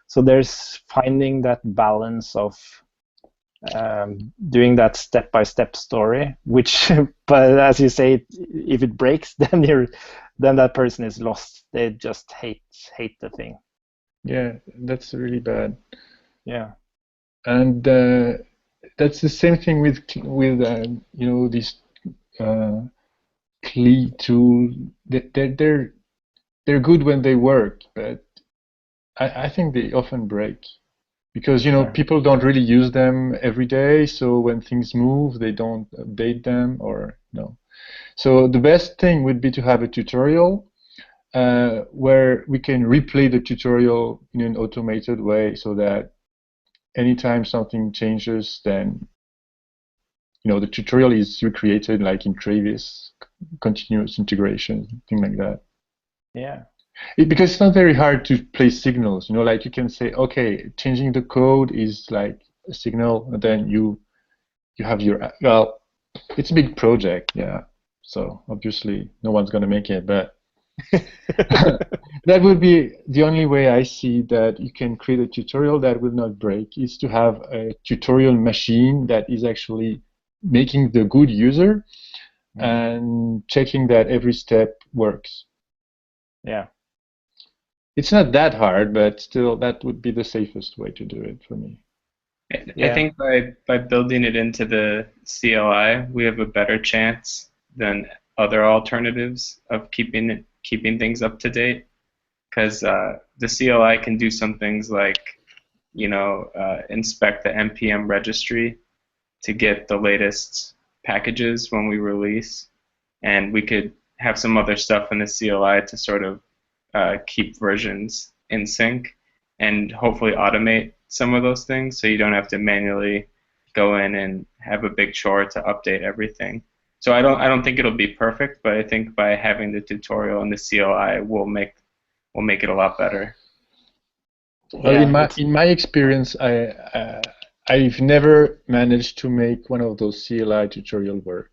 So there's finding that balance of doing that step-by-step story, which, but as you say, if it breaks, then that person is lost. They just hate the thing. Yeah, that's really bad. Yeah, and that's the same thing with this CLI tool. They're good when they work, but I think they often break. Because people don't really use them every day, so when things move, they don't update them, or no. So the best thing would be to have a tutorial where we can replay the tutorial in an automated way, so that anytime something changes, then the tutorial is recreated, like in Travis, continuous integration, thing like that. Yeah. Because it's not very hard to place signals, like you can say, okay, changing the code is like a signal, and then you have your, well, it's a big project, yeah. So obviously no one's going to make it, but that would be the only way I see that you can create a tutorial that will not break, is to have a tutorial machine that is actually making the good user and checking that every step works. Yeah. It's not that hard, but still, that would be the safest way to do it for me. I think by building it into the CLI, we have a better chance than other alternatives of keeping things up to date. Because the CLI can do some things like, inspect the npm registry to get the latest packages when we release, and we could have some other stuff in the CLI to sort of keep versions in sync and hopefully automate some of those things, so you don't have to manually go in and have a big chore to update everything. So I don't think it'll be perfect, but I think by having the tutorial and the CLI, we'll make it a lot better. Well, in my experience, I've never managed to make one of those CLI tutorial work.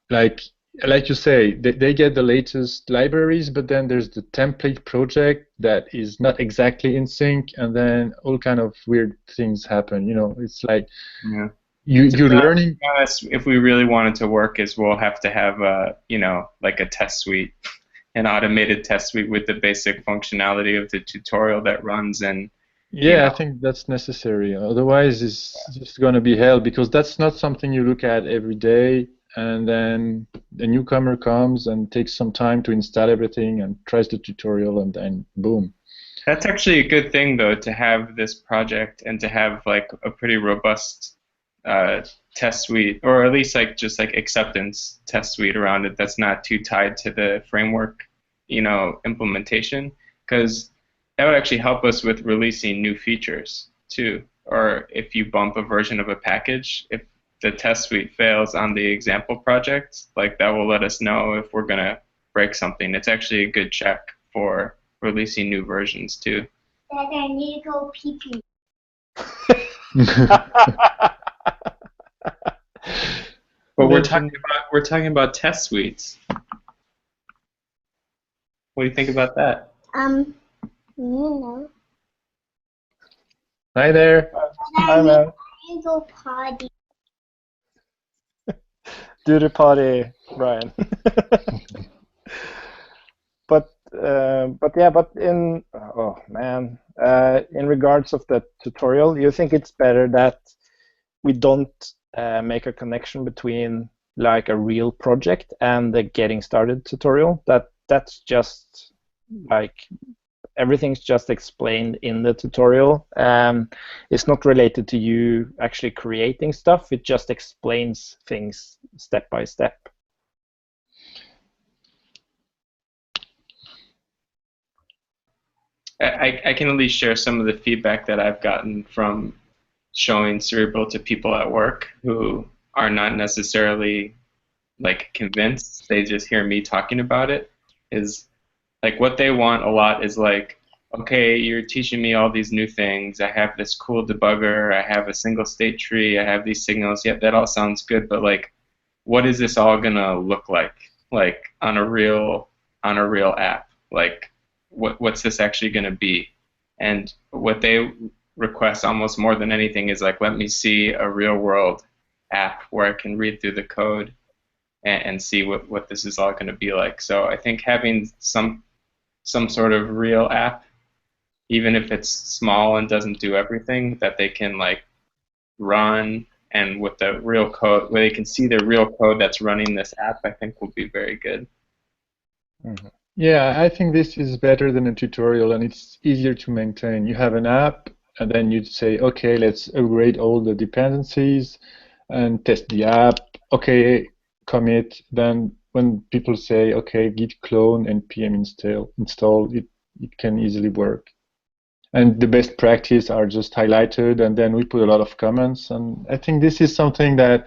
Like you say, they get the latest libraries, but then there's the template project that is not exactly in sync, and then all kind of weird things happen. It's like you're learning. If we really want it to work, we'll have to have like a test suite, an automated test suite with the basic functionality of the tutorial that runs. And I think that's necessary. Otherwise, it's just going to be hell, because that's not something you look at every day. and then the newcomer comes and takes some time to install everything and tries the tutorial, and then boom. That's actually a good thing, though, to have this project and to have like a pretty robust test suite, or at least like just like acceptance test suite around it that's not too tied to the framework, implementation, because that would actually help us with releasing new features too. Or if you bump a version of a package, if the test suite fails on the example project, like that will let us know if we're gonna break something. It's actually a good check for releasing new versions too. Dad, I need to go pee pee. But we're talking about test suites. What do you think about that? Hi there. Hi, man. I need to go potty. Do the party, Brian. But in in regards of the tutorial, you think it's better that we don't make a connection between like a real project and the getting started tutorial? That's just like everything's just explained in the tutorial. It's not related to you actually creating stuff. It just explains things step by step. I can at least share some of the feedback that I've gotten from showing Cerebral to people at work who are not necessarily like convinced. They just hear me talking about it. Is like what they want a lot is like, okay, you're teaching me all these new things. I have this cool debugger. I have a single state tree. I have these signals. Yep, that all sounds good, but like, what is this all gonna look like on a real app? Like, what's this actually gonna be? And what they request almost more than anything is like, let me see a real world app where I can read through the code and see what this is all going to be like. So I think having some sort of real app, even if it's small and doesn't do everything, that they can like run, and with the real code, where they can see the real code that's running this app, I think will be very good. Mm-hmm. Yeah, I think this is better than a tutorial, and it's easier to maintain. You have an app, and then you say, okay, let's upgrade all the dependencies and test the app. Okay, commit. Then when people say, okay, git clone and npm install, it can easily work. And the best practice are just highlighted, and then we put a lot of comments. And I think this is something that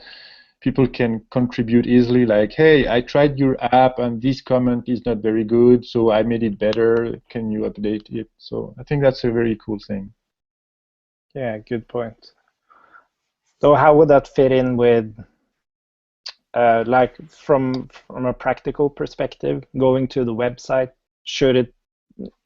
people can contribute easily, like, hey, I tried your app and this comment is not very good, so I made it better. Can you update it? So I think that's a very cool thing. Yeah, good point. So how would that fit in with, like from a practical perspective, going to the website? Should it,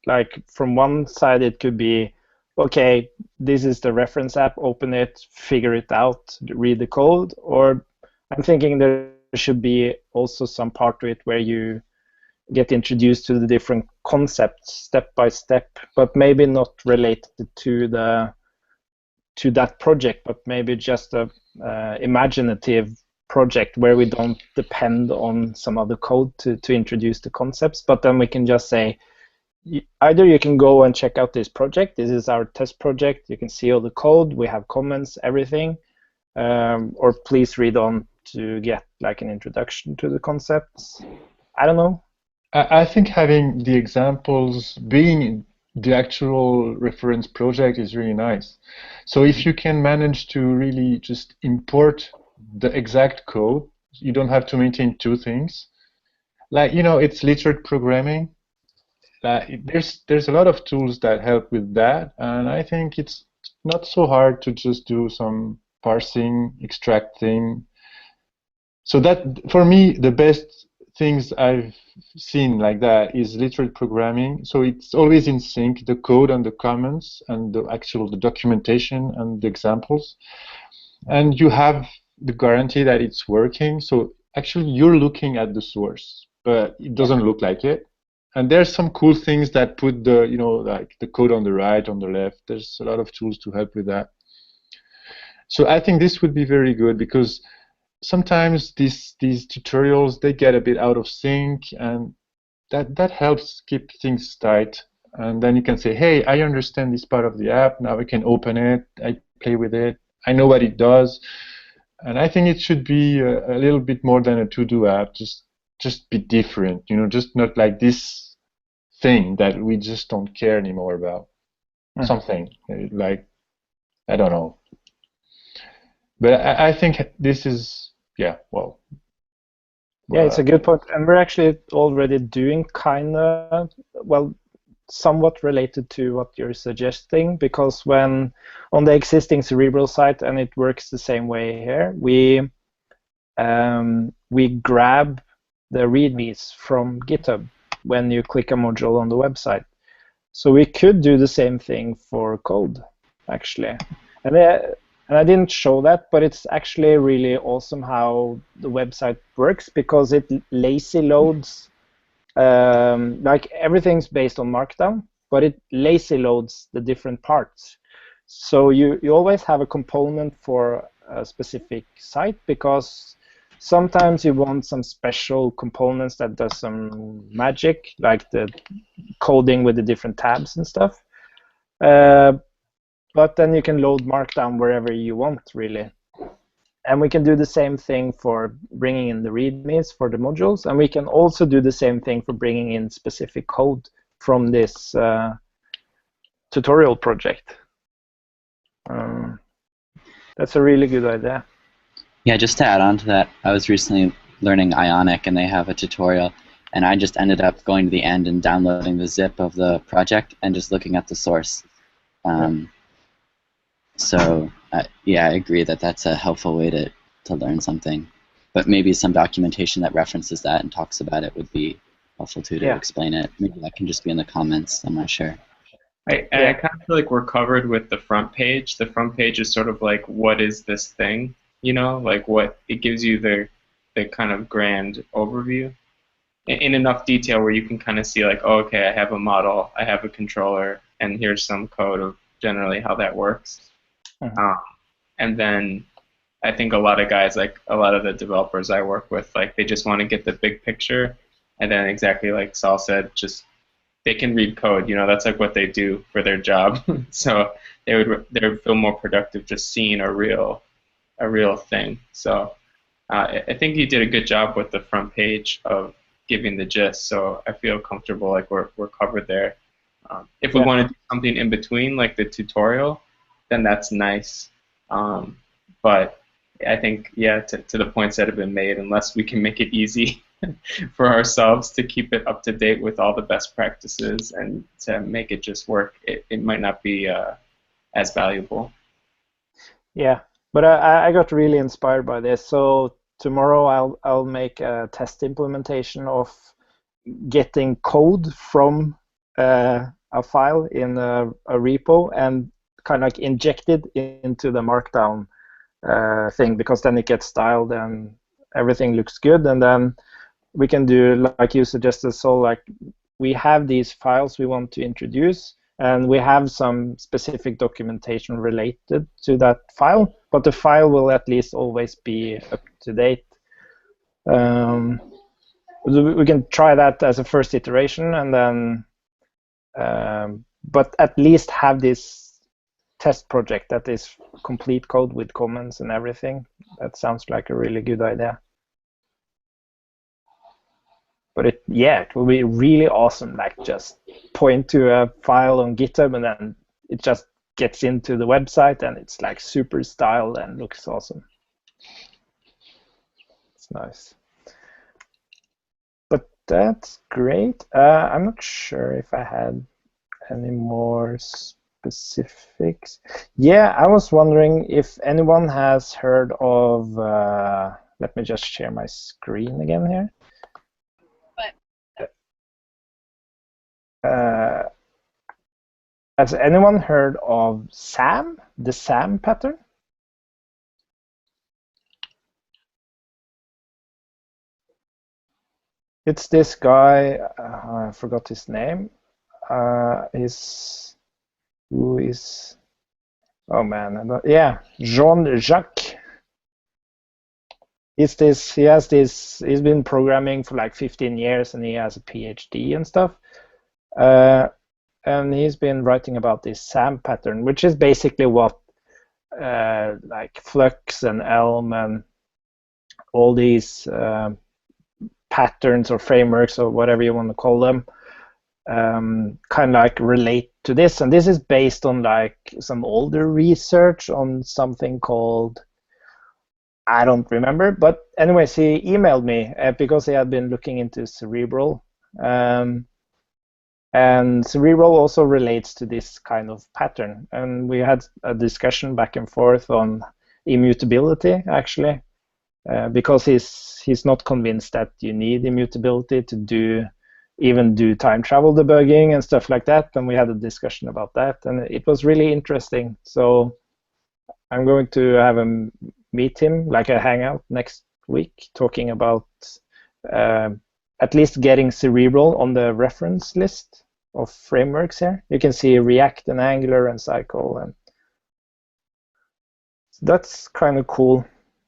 like from one side, it could be, okay, this is the reference app, open it, figure it out, read the code, or I'm thinking there should be also some part to it where you get introduced to the different concepts step by step, but maybe not related to that project, but maybe just a imaginative project where we don't depend on some other code to introduce the concepts, but then we can just say, either you can go and check out this project, this is our test project, you can see all the code, we have comments, everything, or please read on to get like an introduction to the concepts. I don't know. I think having the examples being the actual reference project is really nice. So if you can manage to really just import the exact code, you don't have to maintain two things. Like, it's literate programming. There's a lot of tools that help with that, and I think it's not so hard to just do some parsing, extracting. So that, for me, the best things I've seen like that is literate programming. So it's always in sync, the code and the comments and the documentation and the examples. And you have the guarantee that it's working. So actually you're looking at the source, but it doesn't look like it. And there's some cool things that put the, like the code on the right, on the left. There's a lot of tools to help with that. So I think this would be very good, because sometimes these tutorials, they get a bit out of sync, and that helps keep things tight. And then you can say, hey, I understand this part of the app. Now I can open it. I play with it. I know what it does. And I think it should be a little bit more than a to-do app. Just be different, just not like this thing that we just don't care anymore about. Something like, I don't know. But I think this is, yeah, well. Yeah, it's a good point. And we're actually already doing kind of, well, somewhat related to what you're suggesting, because when on the existing Cerebral site, and it works the same way here, we grab the READMEs from GitHub when you click a module on the website. So we could do the same thing for code, actually. And I didn't show that, but it's actually really awesome how the website works, because it lazy loads, like everything's based on Markdown, but it lazy loads the different parts. So you always have a component for a specific site, because sometimes you want some special components that does some magic, like the coding with the different tabs and stuff. But then you can load Markdown wherever you want, really. And we can do the same thing for bringing in the READMEs for the modules, and we can also do the same thing for bringing in specific code from this tutorial project. That's a really good idea. Yeah, just to add on to that, I was recently learning Ionic, and they have a tutorial, and I just ended up going to the end and downloading the zip of the project and just looking at the source. So yeah, I agree that that's a helpful way to learn something. But maybe some documentation that references that and talks about it would be helpful too, to explain it. Maybe that can just be in the comments. I'm not sure. I kind of feel like we're covered with the front page. The front page is sort of like, what is this thing? Like what it gives you the kind of grand overview in enough detail where you can kind of see like, oh, okay, I have a model, I have a controller, and here's some code of generally how that works. And then I think a lot of guys, like a lot of the developers I work with, like they just want to get the big picture, and then exactly like Saul said, just they can read code. That's like what they do for their job. So they would feel more productive just seeing a real thing. So I think you did a good job with the front page of giving the gist. So I feel comfortable like we're covered there. If we want to do something in between, like the tutorial, then that's nice. But I think, to the points that have been made, unless we can make it easy for ourselves to keep it up to date with all the best practices and to make it just work, it might not be as valuable. Yeah, but I got really inspired by this. So tomorrow I'll make a test implementation of getting code from a file in a repo and kind of like injected into the Markdown thing, because then it gets styled and everything looks good. And then we can do, like you suggested, so like we have these files we want to introduce, and we have some specific documentation related to that file, but the file will at least always be up to date. We can try that as a first iteration, and then but at least have this test project that is complete code with comments and everything. That sounds like a really good idea. But it will be really awesome, like just point to a file on GitHub and then it just gets into the website and it's like super styled and looks awesome. It's nice. But that's great. I'm not sure if I had any more specifics. Yeah, I was wondering if anyone has heard of, let me just share my screen again here. Has anyone heard of SAM, the SAM pattern? It's this guy, I forgot his name. Oh man, Jean-Jacques. He's been programming for like 15 years, and he has a PhD and stuff. And he's been writing about this SAM pattern, which is basically what like Flux and Elm and all these patterns or frameworks or whatever you want to call them kind of like relate to this. And this is based on like some older research on something called, I don't remember, but anyways, he emailed me because he had been looking into Cerebral. And Cerebral also relates to this kind of pattern. And we had a discussion back and forth on immutability, actually, because he's not convinced that you need immutability to even do time travel debugging and stuff like that. And we had a discussion about that, and it was really interesting. So I'm going to have him meet him, like a hangout next week, talking about at least getting Cerebral on the reference list of frameworks here. You can see React and Angular and Cycle, and so that's kind of cool.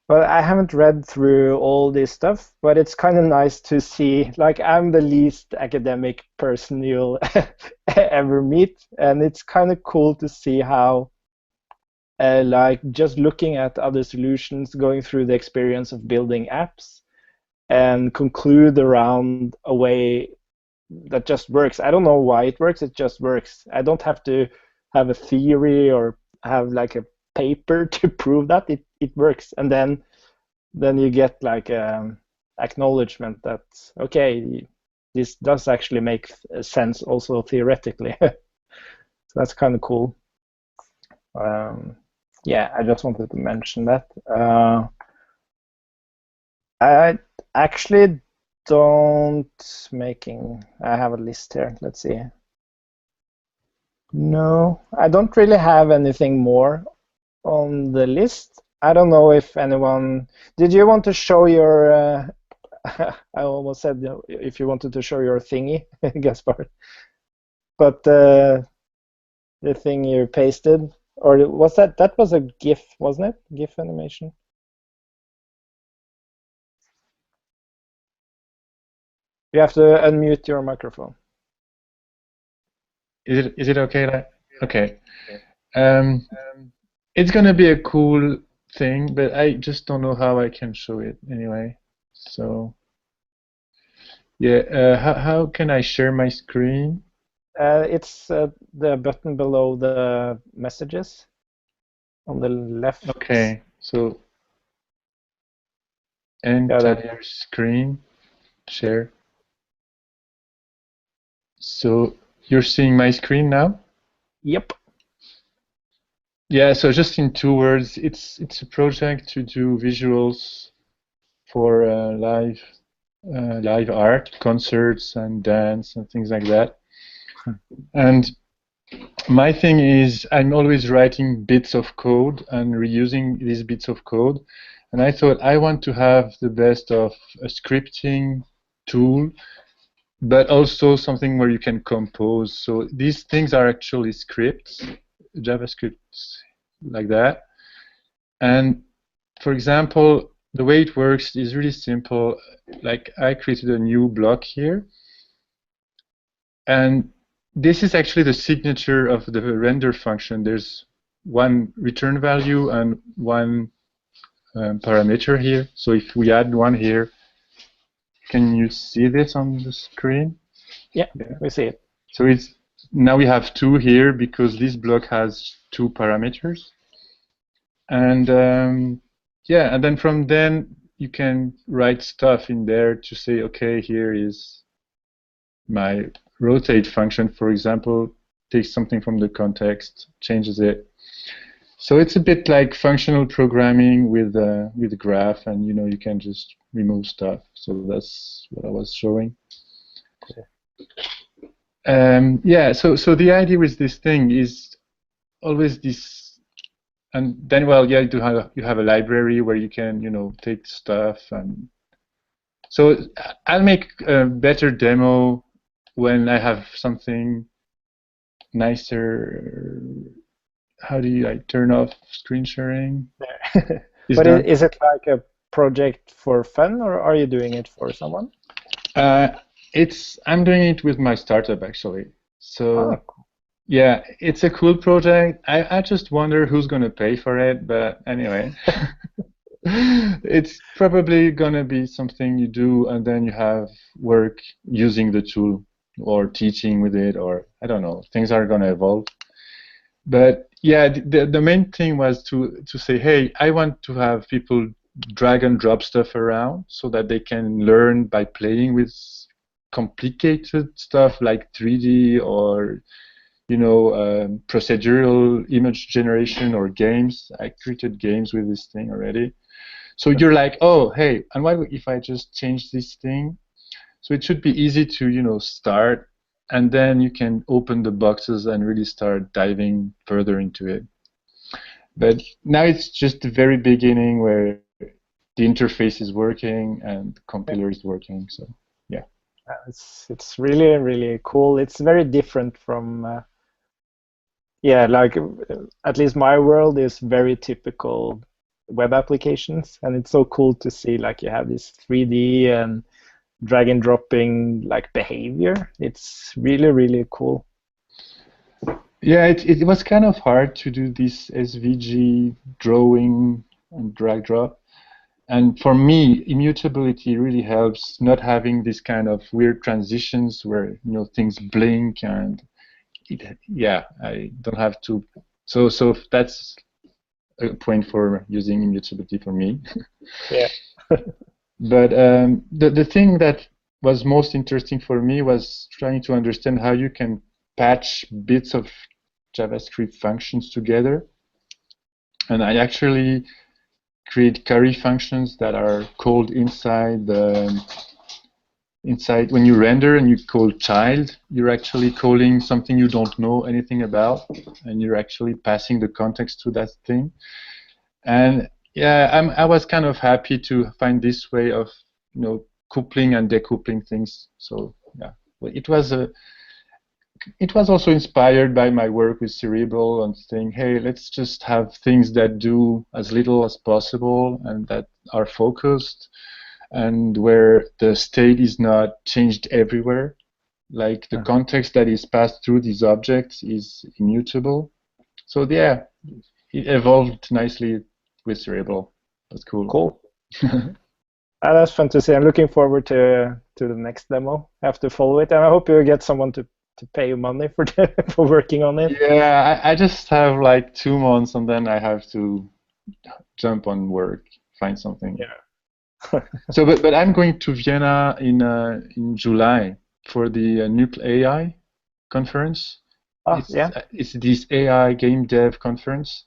But I haven't read through all this stuff, but it's kind of nice to see, like, I'm the least academic person you'll ever meet, and it's kind of cool to see how like just looking at other solutions, going through the experience of building apps, and conclude around a way that just works. I don't know why it works, it just works. I don't have to have a theory or have like a paper to prove that it works. And then you get like acknowledgement that, okay, this does actually make sense also theoretically. So that's kind of cool. Yeah, I just wanted to mention that. I actually I have a list here. Let's see. No, I don't really have anything more on the list. I don't know if anyone, did you want to show your, I almost said if you wanted to show your thingy, Gaspar, but the thing you pasted, or was that was a GIF, wasn't it? GIF animation. You have to unmute your microphone. Is it okay? Okay. It's gonna be a cool thing, but I just don't know how I can show it anyway. So yeah, how can I share my screen? It's the button below the messages on the left. Okay, so entire screen share. So you're seeing my screen now? Yep. Yeah, so just in 2 words, it's a project to do visuals for live art, concerts and dance and things like that. And my thing is I'm always writing bits of code and reusing these bits of code. And I thought I want to have the best of a scripting tool, but also something where you can compose. So these things are actually scripts, JavaScripts like that. And for example, the way it works is really simple. Like I created a new block here. And this is actually the signature of the render function. There's one return value and one parameter here. So if we add one here, can you see this on the screen? Yeah, we see it. So it's now we have 2 here because this block has 2 parameters. And yeah, and then from then you can write stuff in there to say, okay, here is my rotate function, for example, takes something from the context, changes it. So it's a bit like functional programming with a graph, and you can just remove stuff. So that's what I was showing. Yeah. So the idea with this thing is always this, and then yeah, you have a library where you can take stuff, and so I'll make a better demo when I have something nicer. How do I turn off screen sharing? But is it like a project for fun, or are you doing it for someone? I'm doing it with my startup actually. So cool. yeah, it's a cool project. I just wonder who's going to pay for it, but anyway. It's probably going to be something you do and then you have work using the tool or teaching with it, or I don't know, things are going to evolve. But yeah, the main thing was to say, hey, I want to have people drag and drop stuff around so that they can learn by playing with complicated stuff like 3D or procedural image generation or games. I created games with this thing already. So you're like, oh, hey, and what if I just change this thing? So it should be easy to, start, and then you can open the boxes and really start diving further into it. But now it's just the very beginning where the interface is working and the compiler is working. So yeah. It's really, really cool. It's very different from like at least my world is very typical web applications, and it's so cool to see like you have this 3D and drag and dropping like behavior. It's really, really cool. Yeah, it was kind of hard to do this SVG drawing and drag drop. And for me, immutability really helps not having this kind of weird transitions where things blink and I don't have to. So that's a point for using immutability for me. Yeah. But the thing that was most interesting for me was trying to understand how you can patch bits of JavaScript functions together. And I actually create carry functions that are called inside when you render and you call child, you're actually calling something you don't know anything about, and you're actually passing the context to that thing. And yeah, I was kind of happy to find this way of coupling and decoupling things. So yeah, it was also inspired by my work with Cerebral and saying, hey, let's just have things that do as little as possible and that are focused and where the state is not changed everywhere. Like the context that is passed through these objects is immutable. So yeah, it evolved nicely with Cerebral. That's cool. Cool. That's fun to see. I'm looking forward to the next demo. I have to follow it, and I hope you get someone to pay you money for for working on it. Yeah, I just have like 2 months, and then I have to jump on work, find something. Yeah. So, but I'm going to Vienna in July for the Nuke AI conference. It's this AI game dev conference.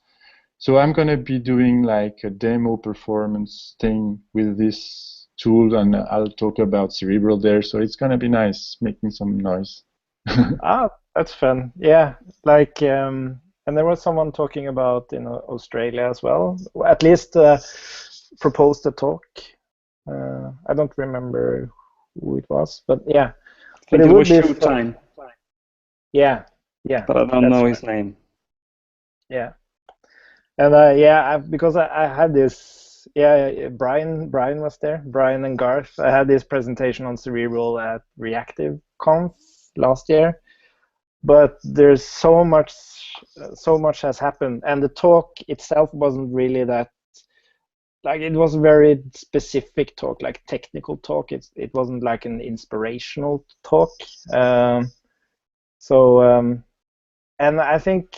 So I'm going to be doing like a demo performance thing with this tool, and I'll talk about Cerebral there. So it's going to be nice, making some noise. That's fun. Yeah, like and there was someone talking about Australia as well. At least proposed a talk. I don't remember who it was, but yeah. I think it was Showtime. Yeah. But I don't know his name. Yeah. And because I had this, Brian was there, Brian and Garth. I had this presentation on Cerebral at Reactive Conf last year, but there's so much has happened, and the talk itself wasn't really that. Like, it was a very specific talk, like technical talk. It wasn't like an inspirational talk. And I think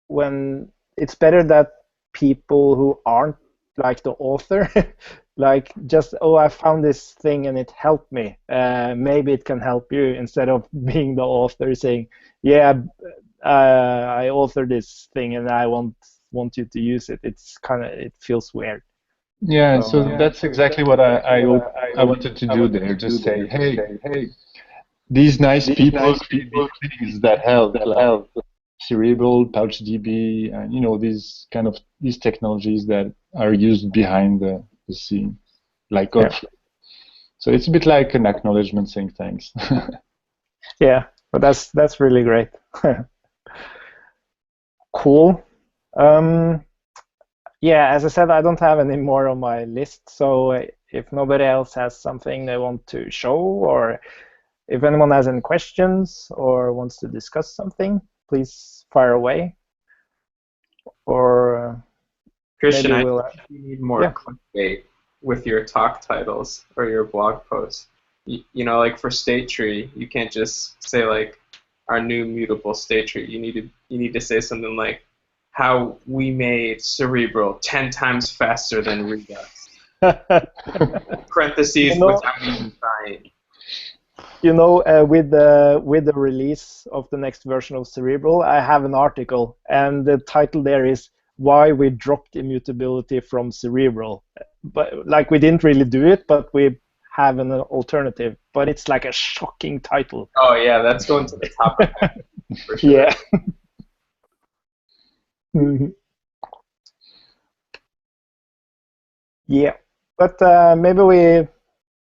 when it's better that people who aren't like the author, like just, I found this thing and it helped me. Maybe it can help you, instead of being the author saying, I authored this thing and I want you to use it. It feels weird. Yeah, so that's exactly what I wanted to do there. Just say, hey, these nice people create these things that help, like Cerebral, PouchDB, and these technologies that are used behind the scene, like So it's a bit like an acknowledgement saying thanks. Yeah, but that's really great. Cool. yeah, as I said, I don't have any more on my list. So if nobody else has something they want to show, or if anyone has any questions or wants to discuss something, please fire away. Or Christian, maybe I we'll. think you need more clickbait with your talk titles or your blog posts. You know, like for state tree, you can't just say like our new mutable state tree. You need to say something like how we made Cerebral 10 times faster than Redux. Parentheses without even trying. You know, with the release of the next version of Cerebral, I have an article, and the title there is "Why We Dropped Immutability from Cerebral." But like, we didn't really do it, but we have an alternative. But it's like a shocking title. Oh yeah, that's going to the top of that for sure. Yeah. Yeah, but maybe we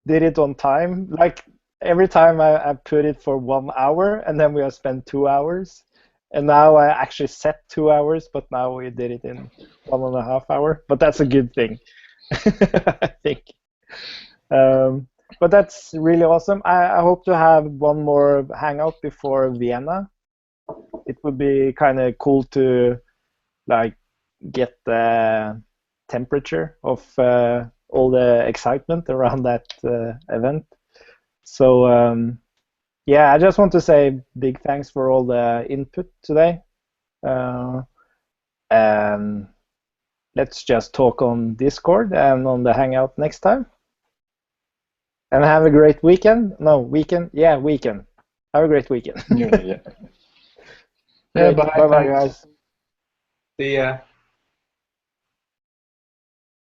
did it on time. Like, every time I put it for 1 hour, and then we have spent 2 hours. And now I actually set 2 hours, but now we did it in 1.5 hours. But that's a good thing, I think. But that's really awesome. I hope to have one more hangout before Vienna. It would be kind of cool to like get the temperature of all the excitement around that event. So yeah, I just want to say big thanks for all the input today. And let's just talk on Discord and on the Hangout next time. And have a great weekend. No, weekend. Yeah, weekend. Have a great weekend. Yeah. Bye, Bye, bye, guys. See ya.